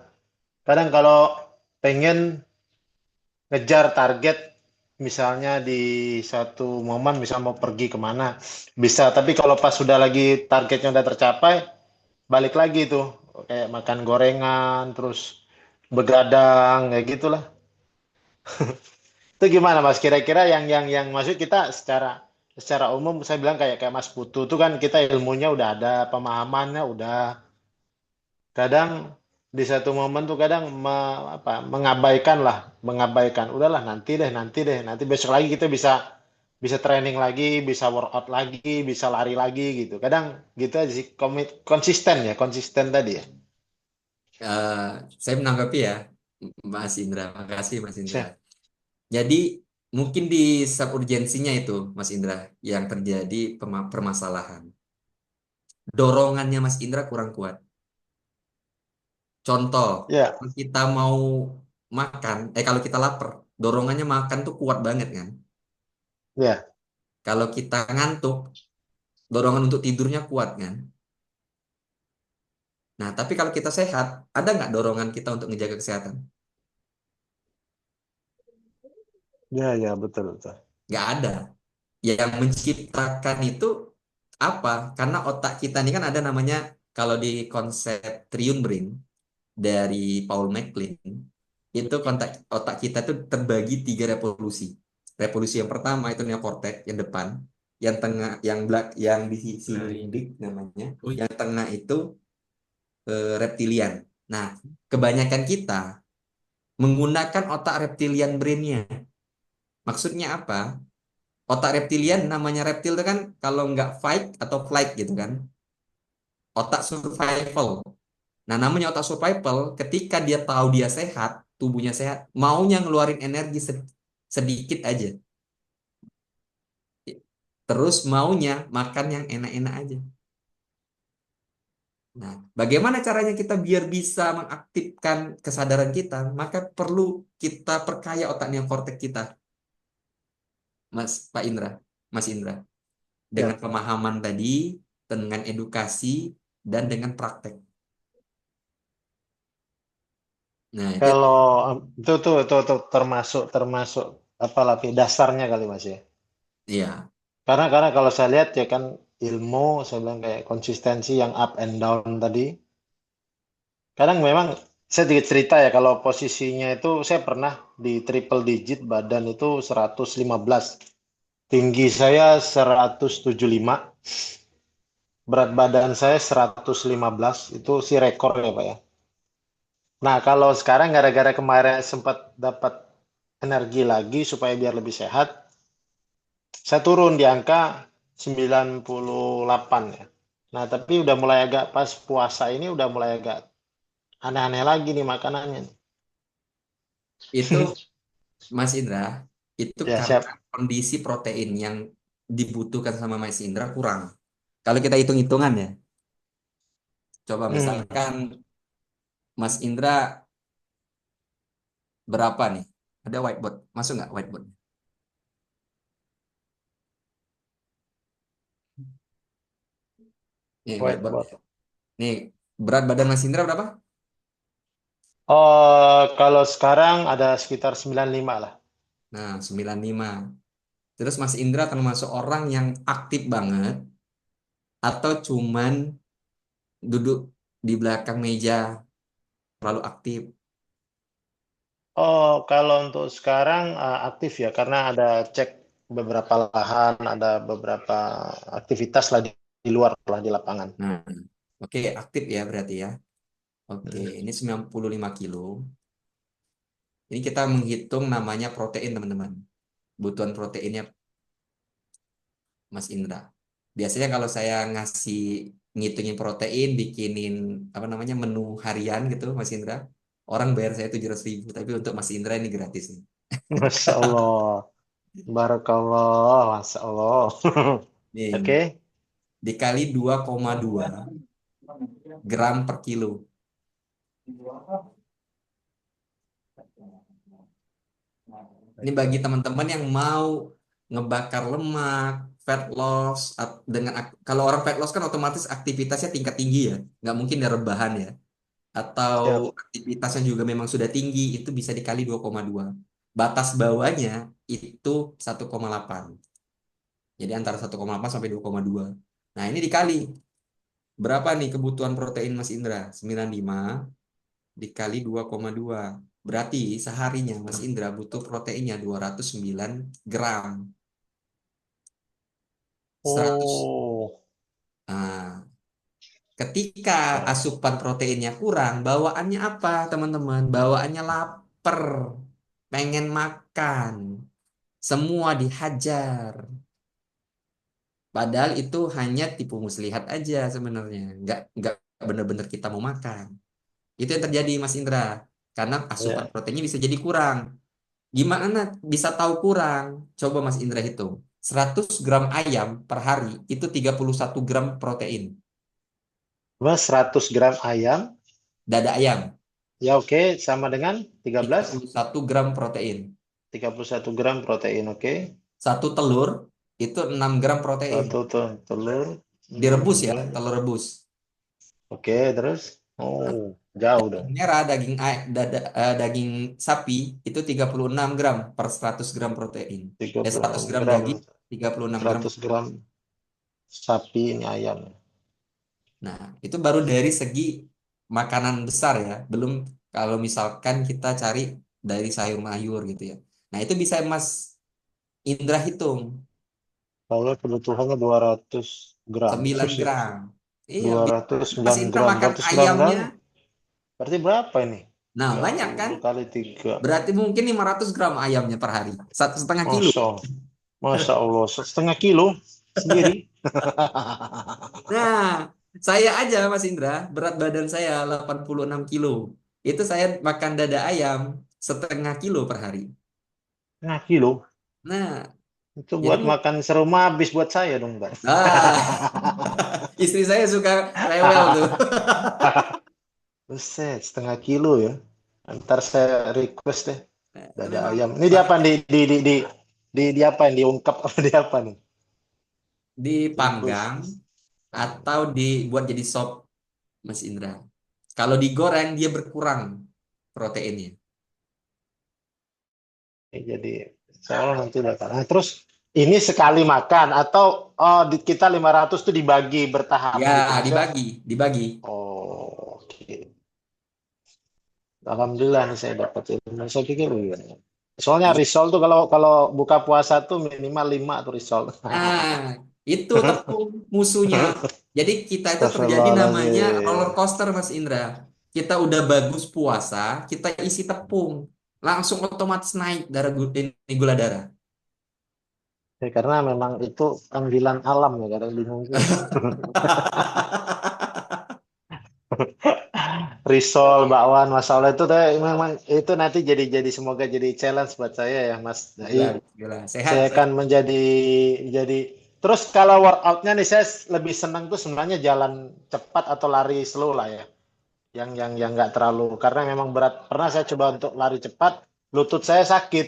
kadang kalau pengen ngejar target misalnya di satu momen misal mau pergi kemana bisa tapi kalau pas sudah lagi targetnya udah tercapai balik lagi tuh kayak makan gorengan terus begadang kayak gitulah itu gimana Mas kira-kira yang maksud kita secara secara umum saya bilang kayak kayak Mas Putu tuh kan kita ilmunya udah ada pemahamannya udah kadang di satu momen tuh kadang mengabaikan lah mengabaikan udahlah nanti besok lagi kita bisa bisa training lagi bisa workout lagi bisa lari lagi gitu kadang gitu aja sih konsisten ya konsisten tadi ya. Eh, saya menanggapi ya, Mas Indra. Makasih Mas Indra. Siap. Jadi mungkin di urgensinya itu, Mas Indra, yang terjadi permasalahan. Dorongannya Mas Indra kurang kuat. Contoh, Ya, kalau kita mau makan, kalau kita lapar, dorongannya makan tuh kuat banget kan. ya, Kalau kita ngantuk, dorongan untuk tidurnya kuat kan. Nah, tapi kalau kita sehat, ada nggak dorongan kita untuk menjaga kesehatan? ya, betul betul. Nggak ada. Yang menciptakan itu apa? Karena otak kita ini kan ada namanya, kalau di konsep triune brain dari Paul MacLean, itu otak kita itu terbagi 3 revolusi. Revolusi yang pertama itu neokortek yang depan. yang tengah, yang di sisi limbic namanya, Oh, yang tengah itu reptilian. Nah, kebanyakan kita menggunakan otak reptilian brainnya. Maksudnya apa? Otak reptilian, namanya reptil itu kan kalau nggak fight atau flight gitu kan. Otak survival. Nah, namanya otak survival, ketika dia tahu dia sehat, tubuhnya sehat, maunya ngeluarin energi sedikit aja. Terus maunya makan yang enak-enak aja. Nah, bagaimana caranya kita biar bisa mengaktifkan kesadaran kita? Maka perlu kita perkaya otak neokortek kita, Pak Indra, Mas Indra, dengan Ya. pemahaman tadi, dengan edukasi, dan dengan praktek. Nah, itu Kalau itu termasuk termasuk apa lapis dasarnya kali Mas ya. iya, Karena kalau saya lihat ya kan ilmu saya bilang kayak konsistensi yang up and down tadi. Kadang memang saya sedikit cerita ya kalau posisinya itu saya pernah di triple digit badan itu 115. Tinggi saya 175, berat badan saya 115 itu sih rekor ya Pak ya. Nah, kalau sekarang gara-gara kemarin sempat dapat energi lagi supaya biar lebih sehat, saya turun di angka 98 ya. Nah, tapi udah mulai agak pas puasa ini udah mulai agak aneh-aneh lagi nih makanannya. itu Mas Indra, itu Ya, karena siap. kondisi protein yang dibutuhkan sama Mas Indra kurang. Kalau kita hitung-hitungan ya, coba Hmm. misalkan Mas Indra berapa nih? Ada whiteboard, masuk nggak whiteboard? Nih whiteboard. Whiteboard. Nih berat badan Mas Indra berapa? Oh, kalau sekarang ada sekitar 95 lah. Nah, 95. Terus Mas Indra termasuk orang yang aktif banget atau cuman duduk di belakang meja terlalu aktif? Oh, kalau untuk sekarang aktif ya, karena ada cek beberapa lahan, ada beberapa aktivitas lah di luar lah di lapangan. Nah, oke, aktif ya berarti ya. Oke, Hmm. ini 95 kilo. Ini kita menghitung namanya protein, teman-teman. Kebutuhan proteinnya Mas Indra. Biasanya kalau saya ngasih ngitungin protein, bikinin apa namanya menu harian gitu, Mas Indra, orang bayar saya 700.000. Tapi untuk Mas Indra ini gratis nih. Masya Allah, Barakallah, Masya Allah. Nih, Oke, dikali 2,2 gram per kilo. Ini bagi teman-teman yang mau ngebakar lemak, fat loss, kalau orang fat loss kan otomatis aktivitasnya tingkat tinggi ya, nggak mungkin dia rebahan ya. Atau siap. aktivitasnya juga memang sudah tinggi, itu bisa dikali 2,2. Batas bawahnya itu 1,8. Jadi antara 1,8 sampai 2,2. Nah, ini dikali. Berapa nih kebutuhan protein Mas Indra? 95 dikali 2,2. Berarti seharinya Mas Indra butuh proteinnya 209 gram. 100. Oh, Nah, ketika asupan proteinnya kurang, bawaannya apa, teman-teman? Bawaannya lapar, pengen makan, semua dihajar. Padahal itu hanya tipu muslihat aja sebenarnya, nggak benar-benar kita mau makan. Itu yang terjadi, Mas Indra, karena asupan ya. proteinnya bisa jadi kurang. Gimana bisa tahu kurang? Coba Mas Indra hitung. 100 gram ayam per hari itu 31 gram protein. Mas 100 gram ayam, Dada ayam ya oke, sama dengan 31 gram protein. 31 gram protein, oke. Satu telur itu 6 gram protein. Satu telur, 6 Direbus ya, gram. telur rebus. Oke, terus? Oh, jauh dong. Daging merah, daging sapi itu 36 gram per 100 gram protein. 100 36 gram gram, daging, 36 gram. 100 gram sapi ini ayam. Nah, itu baru dari segi makanan besar ya. Belum kalau misalkan kita cari dari sayur mayur gitu ya. Nah, itu bisa Mas Indra hitung. Kalau kebutuhannya 200 gram. 9 Terus gram. Iya, 209 Mas Indra gram. makan 209 gram. ayamnya. Berarti berapa ini? Nah, banyak kan? 30 kali 3. Berarti mungkin 500 gram ayamnya per hari. 1,5 kilo. Masya Allah. Setengah kilo sendiri. Nah, saya aja Mas Indra, berat badan saya 86 kilo. Itu saya makan dada ayam 1,5 kilo per hari. Setengah kilo. Nah, Itu jadi buat makan serumah habis buat saya dong, Mbak. istri saya suka rewel tuh. Buset, setengah kilo ya. Ntar saya request deh dada Memang ayam. Ini di apa di apa yang diungkap apa di apa nih? dipanggang atau dibuat jadi sop, Mas Indra. Kalau digoreng dia berkurang proteinnya. Jadi soalnya nanti udah Nah, terus ini sekali makan atau kita 500 tuh dibagi bertahap Ya, gitu maksudnya? dibagi. Oh, oke. Alhamdulillah nih saya dapat ilmu. Saya pikir ya. Soalnya Iya. risol tuh kalau buka puasa tuh minimal 5 tuh risol. Nah, itu tepung musuhnya. Jadi kita itu terjadi namanya roller Astagfirullahaladzim. coaster, Mas Indra. Kita udah bagus puasa, kita isi tepung, langsung otomatis naik ini gula darah. Ya, karena memang itu panggilan alam ya kadang bingung juga. Risol, bakwan, masalah itu teh memang itu nanti jadi semoga jadi challenge buat saya ya Mas Dai. Gila. Sehat, Saya sehat. akan jadi terus kalau workoutnya nih saya lebih senang tuh sebenarnya jalan cepat atau lari slow lah ya. Yang nggak terlalu karena memang berat. Pernah saya coba untuk lari cepat, lutut saya sakit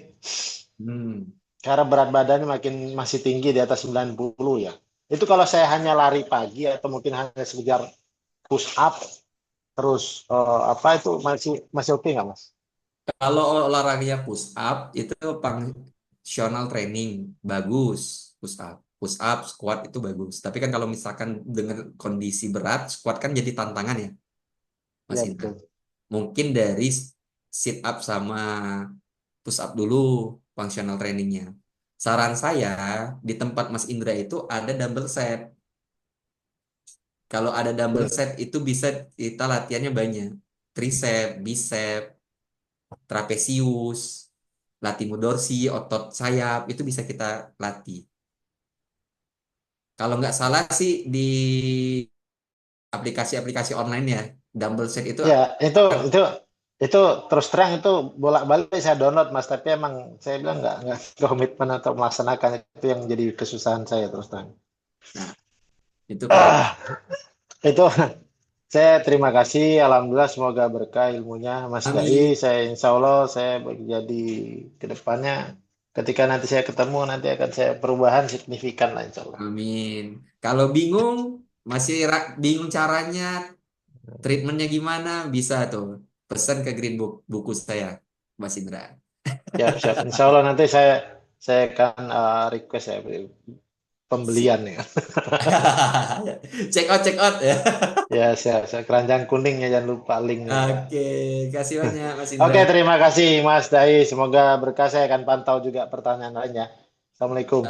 Hmm. karena berat badannya masih tinggi di atas 90 ya. Itu kalau saya hanya lari pagi atau mungkin hanya sekedar push up terus apa itu masih masih oke nggak Mas? Kalau olahraganya push up itu functional training bagus, push up, squat itu bagus. Tapi kan kalau misalkan dengan kondisi berat, squat kan jadi tantangan ya, Mas Ya Indra. betul. Mungkin dari sit up sama push up dulu functional trainingnya. Saran saya di tempat Mas Indra itu ada dumbbell set. Kalau ada dumbbell set itu bisa kita latihannya banyak. Tricep, bicep, trapesius, latimu dorsi, otot sayap, itu bisa kita latih. Kalau nggak salah sih di aplikasi-aplikasi online ya, dumbbell set itu Ya, akan itu terus terang itu bolak-balik saya download Mas, tapi emang saya bilang nggak komitmen atau melaksanakan itu yang jadi kesusahan saya terus terang. nah, itu kalau Itu saya terima kasih, alhamdulillah semoga berkah ilmunya Mas Dai. amin, Saya insya Allah saya jadi ke depannya ketika nanti saya ketemu nanti akan saya perubahan signifikan lah insya Allah. amin. Kalau bingung, masih bingung caranya, treatmentnya gimana, bisa tuh pesan ke Green Book buku saya, Mas Indra. Siap, siap. Insya Allah nanti saya akan request ya Siap. pembelian ya. Check out ya. Ya, siap, siap. Keranjang kuningnya jangan lupa linknya ya. Oke, kasih banyak Mas Indra. Oke, terima kasih Mas Dai. Semoga berkah saya akan pantau juga pertanyaan lainnya. Assalamualaikum.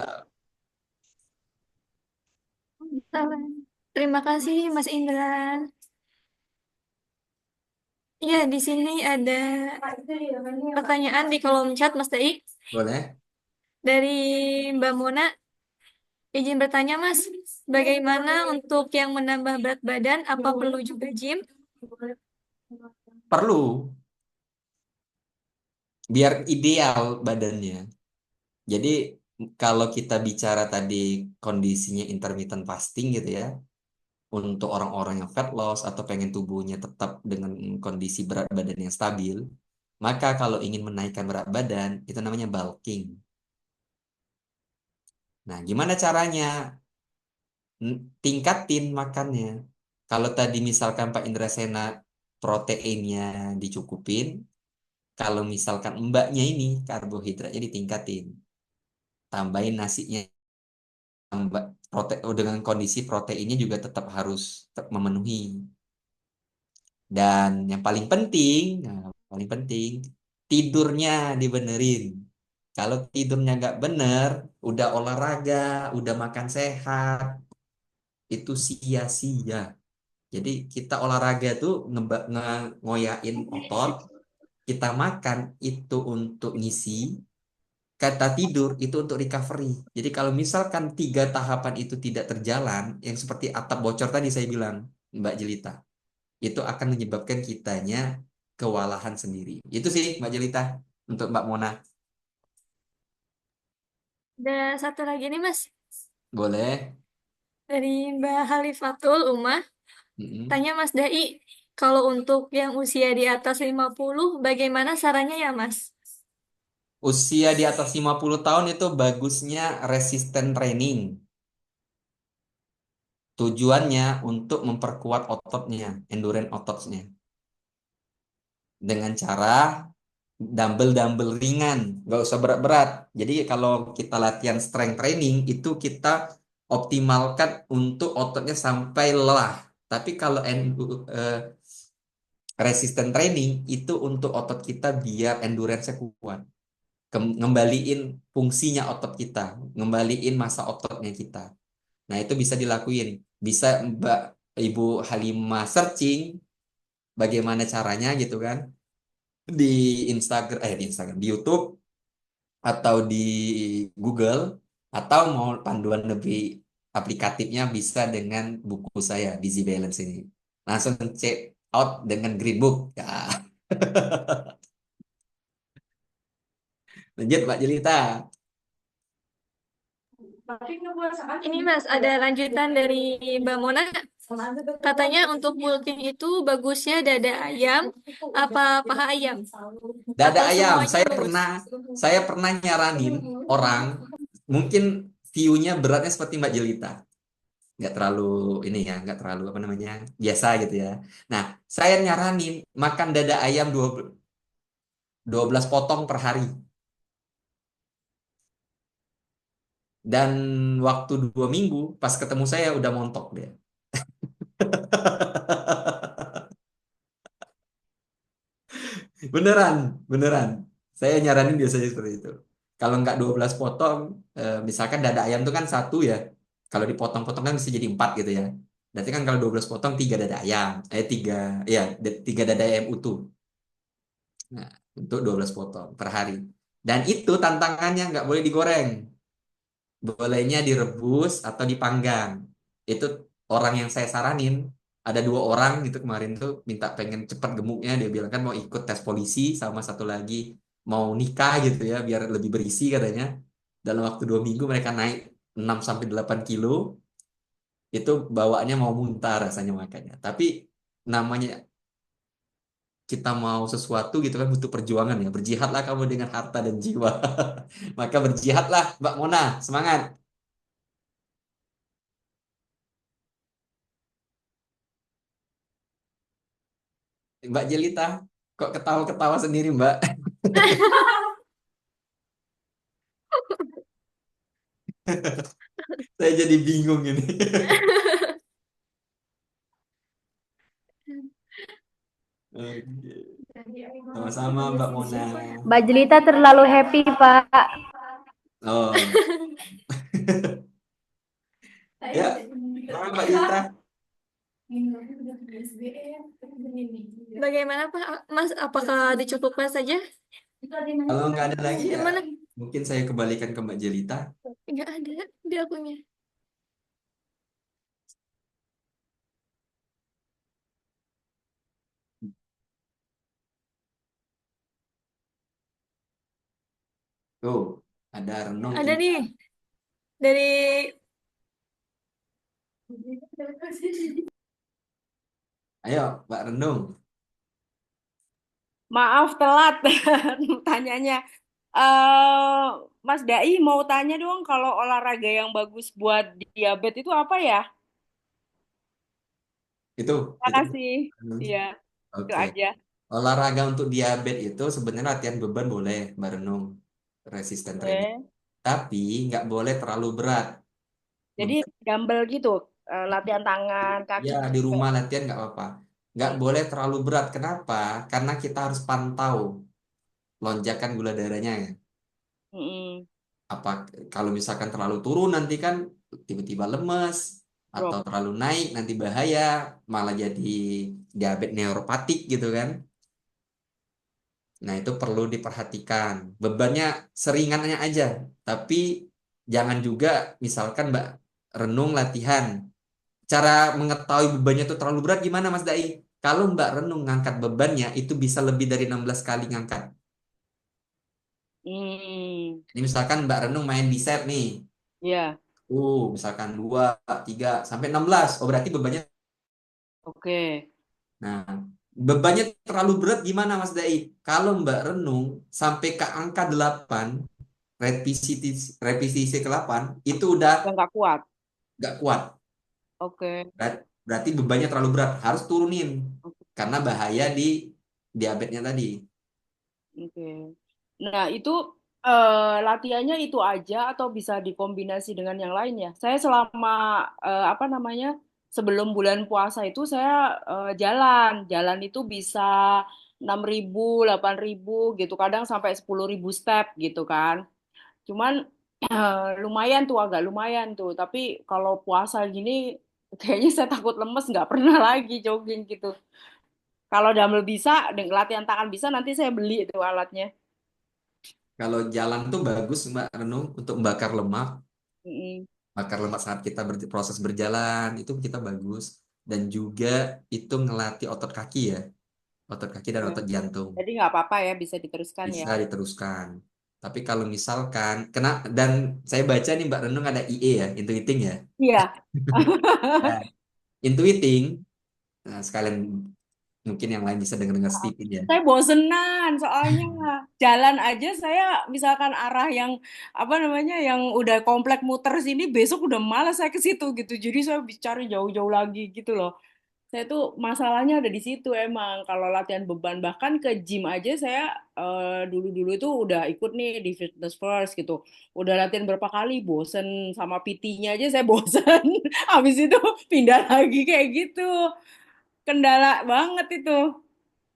Terima kasih Mas Indra. Ya, di sini ada pertanyaan di kolom chat Mas Dai Boleh? dari Mbak Mona. Izin bertanya Mas, bagaimana untuk yang menambah berat badan? Apa perlu juga gym? Perlu, biar ideal badannya. Jadi kalau kita bicara tadi kondisinya intermittent fasting gitu ya, untuk orang-orang yang fat loss atau pengen tubuhnya tetap dengan kondisi berat badan yang stabil, maka kalau ingin menaikkan berat badan itu namanya bulking. Nah, gimana caranya? Tingkatin makannya. Kalau tadi misalkan Pak Indrasena proteinnya dicukupin, kalau misalkan mbaknya ini karbohidratnya ditingkatin, tambahin nasinya, dengan kondisi proteinnya juga tetap harus memenuhi. Dan yang paling penting, tidurnya dibenerin. Kalau tidurnya nggak bener, udah olahraga, udah makan sehat, itu sia-sia. Jadi kita olahraga tuh ngoyain otot, kita makan itu untuk ngisi, kata tidur itu untuk recovery. Jadi kalau misalkan 3 tahapan itu tidak terjalan, yang seperti atap bocor tadi saya bilang, Mbak Jelita, itu akan menyebabkan kitanya kewalahan sendiri. Itu sih Mbak Jelita untuk Mbak Mona. Ada satu lagi nih Mas, Boleh? dari Mbak Halifatul Umah. Mm-mm. Tanya Mas Dai, kalau untuk yang usia di atas 50, bagaimana sarannya ya Mas? Usia di atas 50 tahun itu bagusnya resisten training. Tujuannya untuk memperkuat ototnya, endurance ototnya. Dengan cara dumbbell-dumbbell ringan, nggak usah berat-berat. Jadi kalau kita latihan strength training, itu kita optimalkan untuk ototnya sampai lelah. Tapi kalau resisten training, itu untuk otot kita biar endurance-nya kuat. Ngembaliin fungsinya otot kita, ngembaliin masa ototnya kita. Nah, itu bisa dilakuin. Bisa Mbak Ibu Halimah searching bagaimana caranya gitu kan di Instagram, di YouTube atau di Google, atau mau panduan lebih aplikatifnya bisa dengan buku saya Busy Balance ini. Langsung check out dengan Green Book. Ya. Lanjut Mbak Jelita. Ini Mas, ada lanjutan dari Mbak Mona. Katanya untuk bulking itu bagusnya dada ayam apa paha ayam? Dada Atau ayam. semuanya bagus? Saya pernah nyaranin orang mungkin view-nya beratnya seperti Mbak Jelita. Nggak terlalu ini ya, nggak terlalu apa namanya biasa gitu ya. Nah, saya nyaranin makan dada ayam 12 potong per hari. Dan waktu 2 minggu pas ketemu saya udah montok dia. Beneran, beneran. Saya nyaranin biasanya seperti itu. Kalau nggak 12 potong, misalkan dada ayam itu kan satu ya. Kalau dipotong-potong kan bisa jadi 4 gitu ya. Berarti kan kalau 12 potong 3 dada ayam. Ya, 3 dada ayam utuh. Nah, untuk 12 potong per hari. Dan itu tantangannya nggak boleh digoreng. Bolehnya direbus atau dipanggang. Itu orang yang saya saranin. Ada 2 orang gitu kemarin tuh minta pengen cepat gemuknya. Dia bilang kan mau ikut tes polisi sama satu lagi mau nikah gitu ya biar lebih berisi katanya. Dalam waktu 2 minggu mereka naik 6 sampai 8 kilo. Itu bawaannya mau muntah rasanya makanya. Tapi namanya kita mau sesuatu gitu kan butuh perjuangan ya. Berjihadlah kamu dengan harta dan jiwa. Maka berjihadlah Mbak Mona. Semangat. Mbak Jelita, kok ketawa-ketawa sendiri, Mbak? Saya jadi bingung ini. Oke. Sama-sama, Mbak Mona. Mbak Jelita terlalu happy, Pak. Oh, ya. Mana Mbak Jelita? Bagaimana Pak Mas? Apakah dicukupkan saja? Kalau nggak ada lagi ya, Gimana? mungkin saya kembalikan ke Mbak Jelita. Nggak ada di akunnya. Tuh, ada renung Ada ini. nih dari Ayo, Mbak Renung. Maaf telat tanyanya. eh Mas Dai mau tanya dong kalau olahraga yang bagus buat diabetes itu apa ya? Itu, Terima itu. kasih. Iya, itu Oke. aja. Olahraga untuk diabetes itu sebenarnya latihan beban boleh, Mbak Renung. Resisten training. Oke. Tapi nggak boleh terlalu berat. Jadi dumbbell gitu, latihan tangan, kaki Ya, di gitu. rumah latihan nggak apa-apa. Nggak boleh terlalu berat. Kenapa? Karena kita harus pantau lonjakan gula darahnya ya. Mm-mm. Apa kalau misalkan terlalu turun nanti kan tiba-tiba lemes atau Drop. terlalu naik nanti bahaya malah jadi diabetes neuropatik gitu kan. Nah, itu perlu diperhatikan. Bebannya seringannya aja, tapi jangan juga misalkan Mbak renung latihan. Cara mengetahui bebannya itu terlalu berat gimana Mas Dai? Kalau Mbak renung ngangkat bebannya itu bisa lebih dari 16 kali ngangkat. Hmm. Ini misalkan Mbak renung main bicep nih. Ya, Misalkan 2, 3, sampai 16. Oh, berarti bebannya. oke. Nah, bebannya terlalu berat gimana Mas Dai? Kalau Mbak renung sampai ke angka 8, repetisi ke-8 itu udah Yang nggak kuat. nggak kuat. Oke. Berarti bebannya terlalu berat, harus turunin Oke. karena bahaya di diabetesnya tadi. Oke. Nah, itu latihannya itu aja atau bisa dikombinasi dengan yang lain ya? Saya selama apa namanya sebelum bulan puasa itu saya jalan, jalan itu bisa 6.000, 8.000 gitu, kadang sampai 10.000 step gitu kan. Cuman lumayan tuh, agak lumayan tuh. Tapi kalau puasa gini, kayaknya saya takut lemes, nggak pernah lagi jogging gitu. Kalau dumbbell bisa, dengan latihan tangan bisa, nanti saya beli itu alatnya. Kalau jalan tuh bagus Mbak Renung untuk membakar lemak, Mm-mm. bakar lemak saat kita proses berjalan itu kita bagus dan juga itu ngelatih otot kaki ya, otot kaki dan Ya. otot jantung. Jadi nggak apa-apa ya, bisa diteruskan ya. Bisa diteruskan. Tapi kalau misalkan kena dan saya baca nih Mbak Renung ada IE ya, intuiting ya. Iya. Nah, intuiting, nah, sekalian mungkin yang lain bisa dengar-dengar Stephen ya. Saya bosenan soalnya jalan aja saya misalkan arah yang apa namanya yang udah komplek muter sini besok udah malas saya ke situ gitu. Jadi saya cari jauh-jauh lagi gitu loh. Saya tuh masalahnya ada di situ emang kalau latihan beban bahkan ke gym aja saya dulu-dulu itu udah ikut nih di Fitness First gitu. Udah latihan berapa kali bosen sama PT-nya aja saya bosen. Habis itu pindah lagi kayak gitu. Kendala banget itu.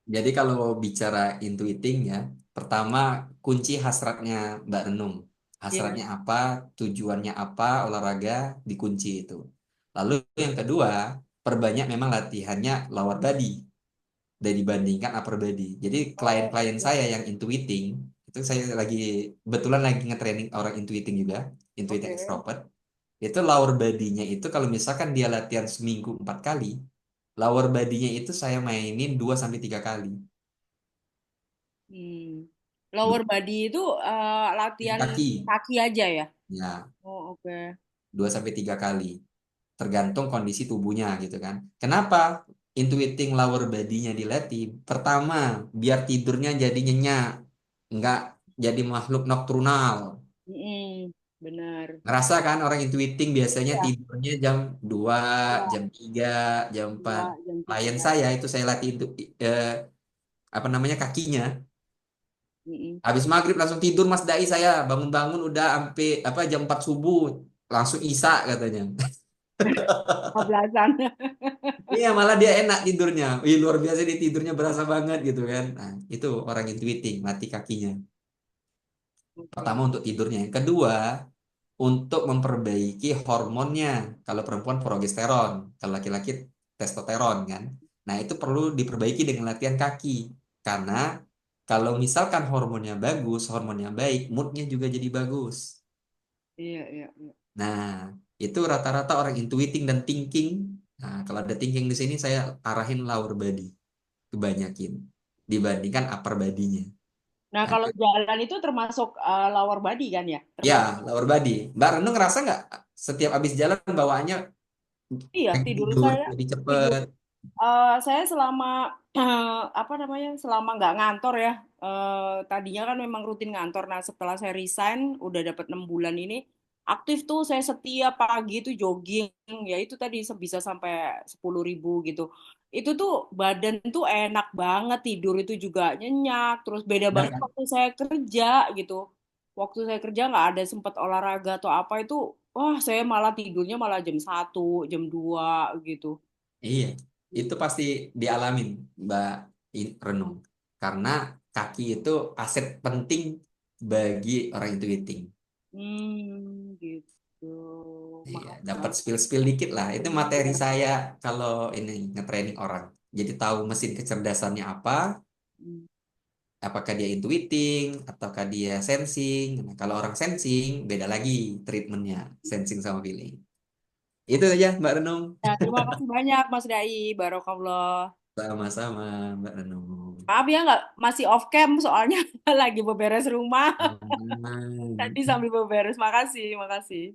Jadi kalau bicara intuiting ya, pertama kunci hasratnya Mbak Renung. Iya. Hasratnya apa, tujuannya apa, olahraga dikunci itu. Lalu yang kedua, perbanyak memang latihannya lower body dibandingkan upper body. Jadi Oh, klien-klien saya yang intuiting, itu saya lagi kebetulan lagi nge-training orang intuiting juga, intuiting oke. extrovert. Itu lower body-nya itu kalau misalkan dia latihan seminggu 4 kali, lower body-nya itu saya mainin 2 sampai 3 kali. Hmm. Lower body itu Itu latihan kaki. kaki aja ya? Ya, Oh, oke. 2 sampai 3 kali. Tergantung kondisi tubuhnya gitu kan. Kenapa? Intuiting lower body-nya dilatih. Pertama, biar tidurnya jadi nyenyak. Nggak jadi makhluk nokturnal. Mm-mm, benar. Ngerasa kan orang intuiting biasanya Iya, tidurnya jam 2, iya, jam 3, jam 4. iya, jam Klien 3. saya itu saya latih untuk apa namanya kakinya. Mm-mm. Habis maghrib langsung tidur Mas Dai saya bangun-bangun udah sampai apa jam 4 subuh langsung Isya katanya. Kebelasan. Iya malah dia enak tidurnya. Wih luar biasa dia tidurnya berasa banget gitu kan. Nah itu orang intuiting latih kakinya. Oke. Pertama untuk tidurnya. Yang kedua untuk memperbaiki hormonnya. Kalau perempuan progesteron, kalau laki-laki testosteron kan. Nah itu perlu diperbaiki dengan latihan kaki. Karena kalau misalkan hormonnya bagus, hormonnya baik, moodnya juga jadi bagus. Iya, iya, iya. Nah, itu rata-rata orang intuiting dan thinking. Nah, kalau ada thinking di sini saya arahin lower body kebanyakin dibandingkan upper body-nya. Nah, Nah, kalau jalan itu termasuk lower body kan ya? ya, Termasuk. lower body. Mbak Renu ngerasa nggak setiap habis jalan bawaannya Iya, pengen tidur tidur, saya lebih tidur. cepet. Saya selama apa namanya selama nggak ngantor ya tadinya kan memang rutin ngantor. Nah setelah saya resign udah dapat 6 bulan ini aktif tuh saya setiap pagi itu jogging ya itu tadi bisa sampai 10.000 gitu. Itu tuh badan tuh enak banget tidur itu juga nyenyak. Terus beda Benar banget kan? waktu saya kerja gitu. Waktu saya kerja nggak ada sempat olahraga atau apa itu, wah saya malah tidurnya malah jam 1 jam 2 gitu. Iya, itu pasti dialamin Mbak Renung. Karena kaki itu aset penting bagi orang intuiting. Gitu. Iya, Makasih. dapat spill-spill dikit lah. Itu materi saya kalau ini nge-training orang. Jadi tahu mesin kecerdasannya apa, Hmm. apakah dia intuiting, ataukah dia sensing. Nah, kalau orang sensing, beda lagi treatmentnya, sensing sama feeling. Itu aja, Mbak Renung. Ya, terima kasih banyak Mas Dai, Barokallah. Sama-sama, Mbak Renung. Maaf ya nggak masih off cam soalnya lagi beberes rumah. Hmm. Tadi sambil beberes. Makasih, makasih.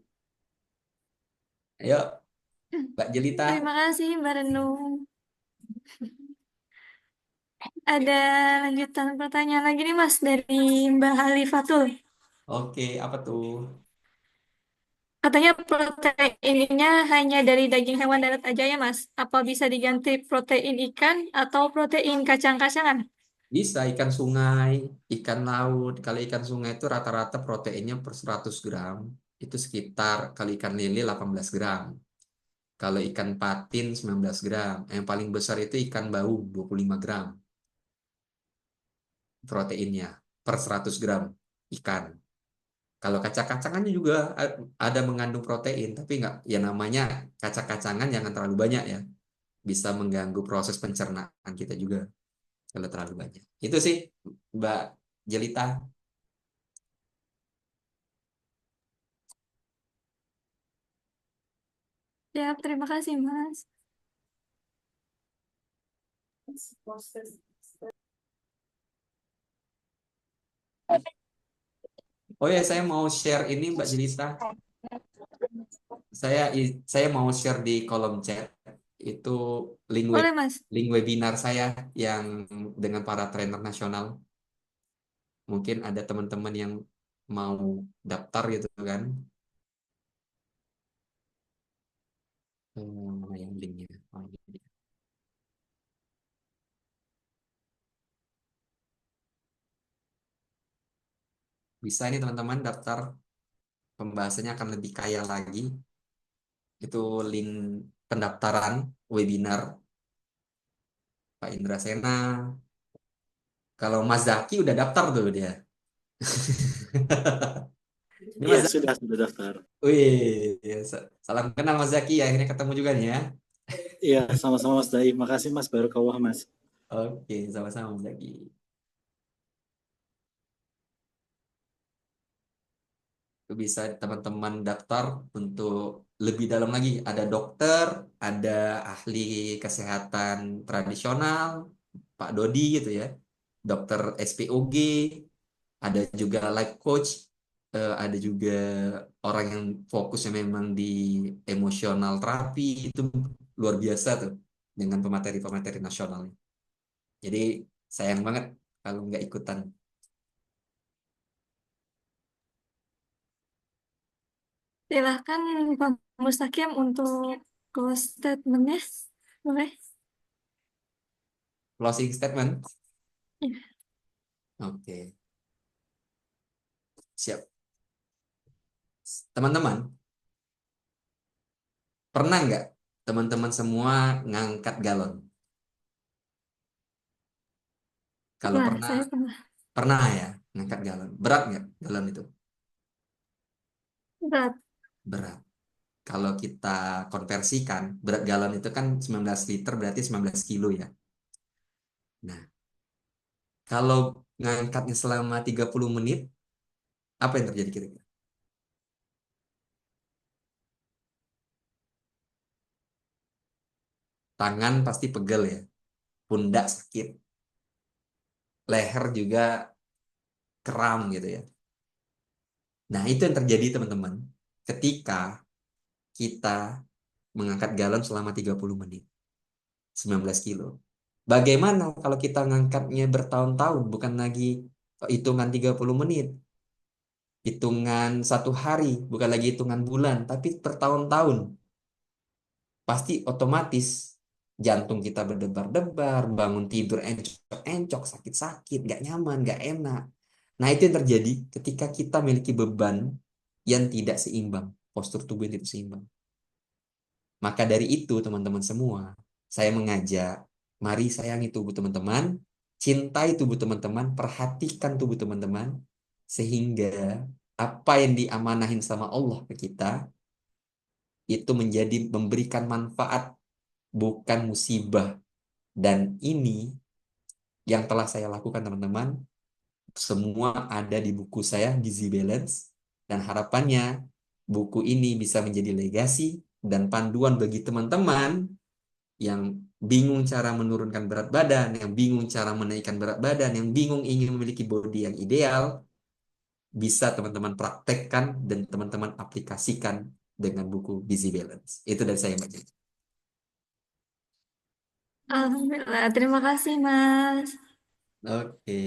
Ayo, Mbak Jelita. Terima kasih Mbak Renung. Ada lanjutan pertanyaan lagi nih Mas dari Mbak Halifatul. Oke, apa tuh? Katanya proteinnya hanya dari daging hewan darat aja ya Mas. Apa bisa diganti protein ikan atau protein kacang-kacangan? Bisa ikan sungai, ikan laut. Kalau ikan sungai itu rata-rata proteinnya per 100 gram. Itu sekitar, kalau ikan lele 18 gram. Kalau ikan patin 19 gram. Yang paling besar itu ikan bau 25 gram proteinnya per 100 gram ikan. Kalau kacang-kacangannya juga ada mengandung protein, tapi nggak, ya namanya kacang-kacangan jangan terlalu banyak ya. Bisa mengganggu proses pencernaan kita juga kalau terlalu banyak. Itu sih Mbak Jelita. Siap, terima kasih Mas. Oh ya, saya mau share ini Mbak Jelita. Saya mau share di kolom chat itu Boleh Mas. link webinar saya yang dengan para trainer nasional. Mungkin ada teman-teman yang mau daftar gitu kan. Mana yang linknya? Oh, ini dia. Bisa ini teman-teman daftar, pembahasannya akan lebih kaya lagi. Itu link pendaftaran webinar Pak Indra Sena. Kalau Mas Zaki udah daftar tuh dia. Ini Iya, Mas Zaki. sudah daftar. Wih, salam kenal Mas Zaki. Akhirnya ketemu juga nih ya. Iya, sama-sama Mas Dai. Makasih Mas, Barokallah Mas. Oke, sama-sama Mas Zaki. Itu bisa teman-teman daftar untuk lebih dalam lagi. Ada dokter, ada ahli kesehatan tradisional, Pak Dodi gitu ya. Dokter SPOG, ada juga life coach, ada juga orang yang fokusnya memang di emosional terapi, itu luar biasa tuh dengan pemateri-pemateri nasionalnya. Jadi sayang banget kalau nggak ikutan. Silahkan Pak Mustaqim untuk close statement-nya. Boleh? Closing statement. Ya. Oke, siap. Teman-teman, pernah nggak teman-teman semua ngangkat galon? Kalau Pernah, pernah, saya pernah. pernah ya ngangkat galon. Berat nggak galon itu? Berat. Berat. Kalau kita konversikan, berat galon itu kan 19 liter berarti 19 kilo ya. Nah, kalau ngangkatnya selama 30 menit, apa yang terjadi kira-kira? Tangan pasti pegel ya, pundak sakit, leher juga kram gitu ya. Nah, itu yang terjadi teman-teman ketika kita mengangkat galon selama 30 menit, 19 kilo. Bagaimana kalau kita ngangkatnya bertahun-tahun, bukan lagi hitungan 30 menit, hitungan 1 hari, bukan lagi hitungan bulan, tapi bertahun-tahun. Pasti otomatis jantung kita berdebar-debar, bangun tidur encok-encok, sakit-sakit, gak nyaman, gak enak. Nah, itu yang terjadi ketika kita memiliki beban yang tidak seimbang, postur tubuh yang tidak seimbang. Maka dari itu, teman-teman semua, saya mengajak, mari sayangi tubuh teman-teman, cintai tubuh teman-teman, perhatikan tubuh teman-teman, sehingga apa yang diamanahin sama Allah ke kita itu menjadi memberikan manfaat, bukan musibah. Dan ini yang telah saya lakukan, teman-teman. Semua ada di buku saya, Gizi Balance. Dan harapannya buku ini bisa menjadi legasi dan panduan bagi teman-teman yang bingung cara menurunkan berat badan, yang bingung cara menaikkan berat badan, yang bingung ingin memiliki body yang ideal. Bisa teman-teman praktekkan dan teman-teman aplikasikan dengan buku Gizi Balance. Itu dari saya, Mbak Jen. Alhamdulillah, terima kasih Mas. Oke.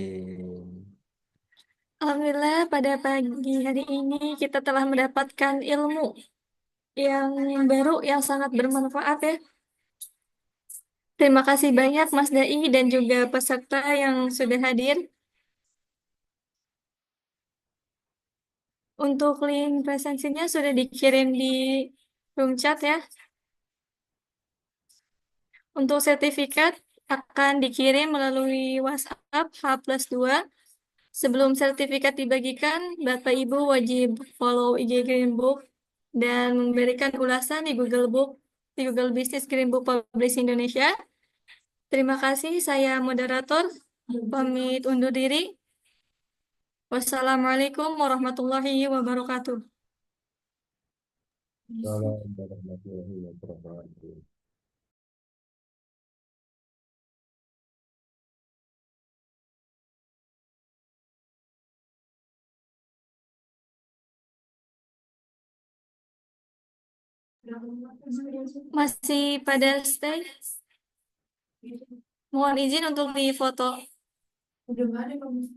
Alhamdulillah pada pagi hari ini kita telah mendapatkan ilmu yang baru yang sangat bermanfaat ya. Terima kasih banyak Mas Dai dan juga peserta yang sudah hadir. Untuk link presensinya sudah dikirim di room chat ya. Untuk sertifikat akan dikirim melalui WhatsApp H+2. Sebelum sertifikat dibagikan, Bapak Ibu wajib follow IG Greenbook dan memberikan ulasan di Google Book, di Google Business Greenbook Publishing Indonesia. Terima kasih, saya moderator. Pamit undur diri. Wassalamualaikum warahmatullahi wabarakatuh. Warahmatullahi wabarakatuh. Masih pada stay? Mohon izin untuk difoto. Udah nggak ada kamu.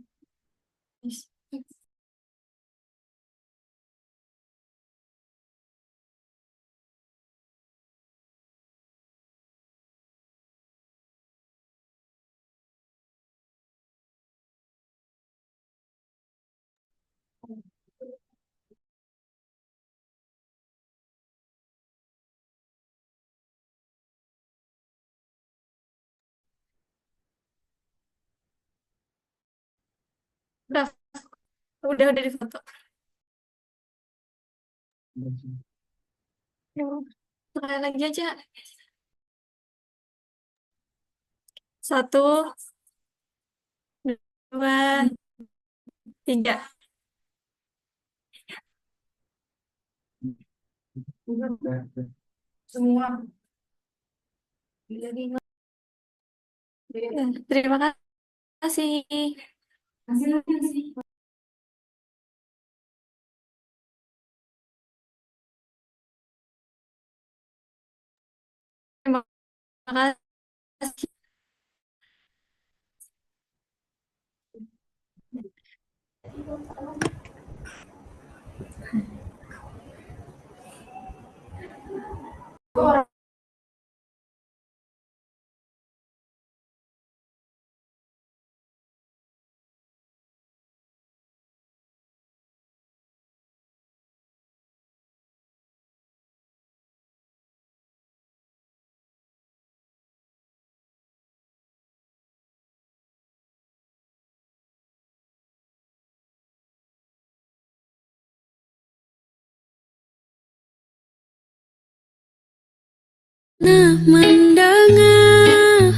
Udah difoto. Sekali lagi aja. 1, 2, 3. Semua. Terima kasih. Terima kasih. Pernah mendengar,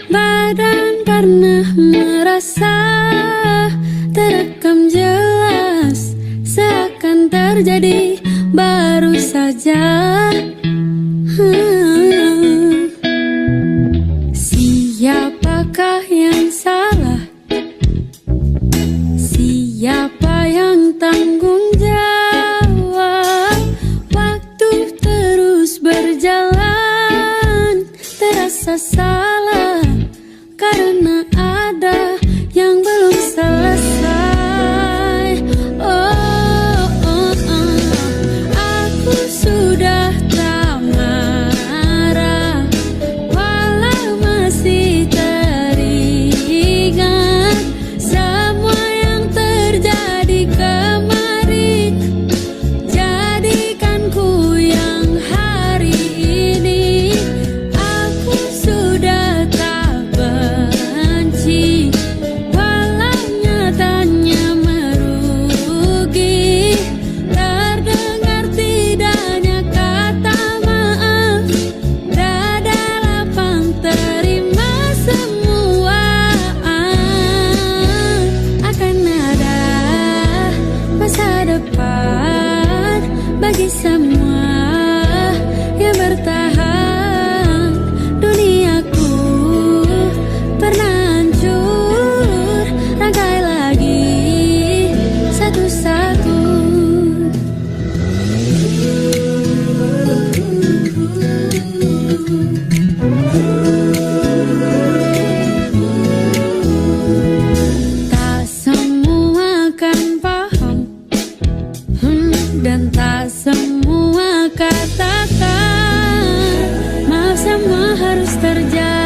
badan pernah merasa, terekam jelas, seakan terjadi baru saja. Siapakah yang salah? Siapa yang tanggung jawab? Waktu terus berjalan, terasa salah karena ada yang belum selesai. Aku sudah tak marah, walau masih teringat semua yang terjadi kemarin. Jadikan ku yang hari ini. Aku sudah bertahan. Duniaku pernah hancur, rangkai lagi satu-satu. Tak semua kan paham, dan tak semua katakan maaf, semua harus terjadi.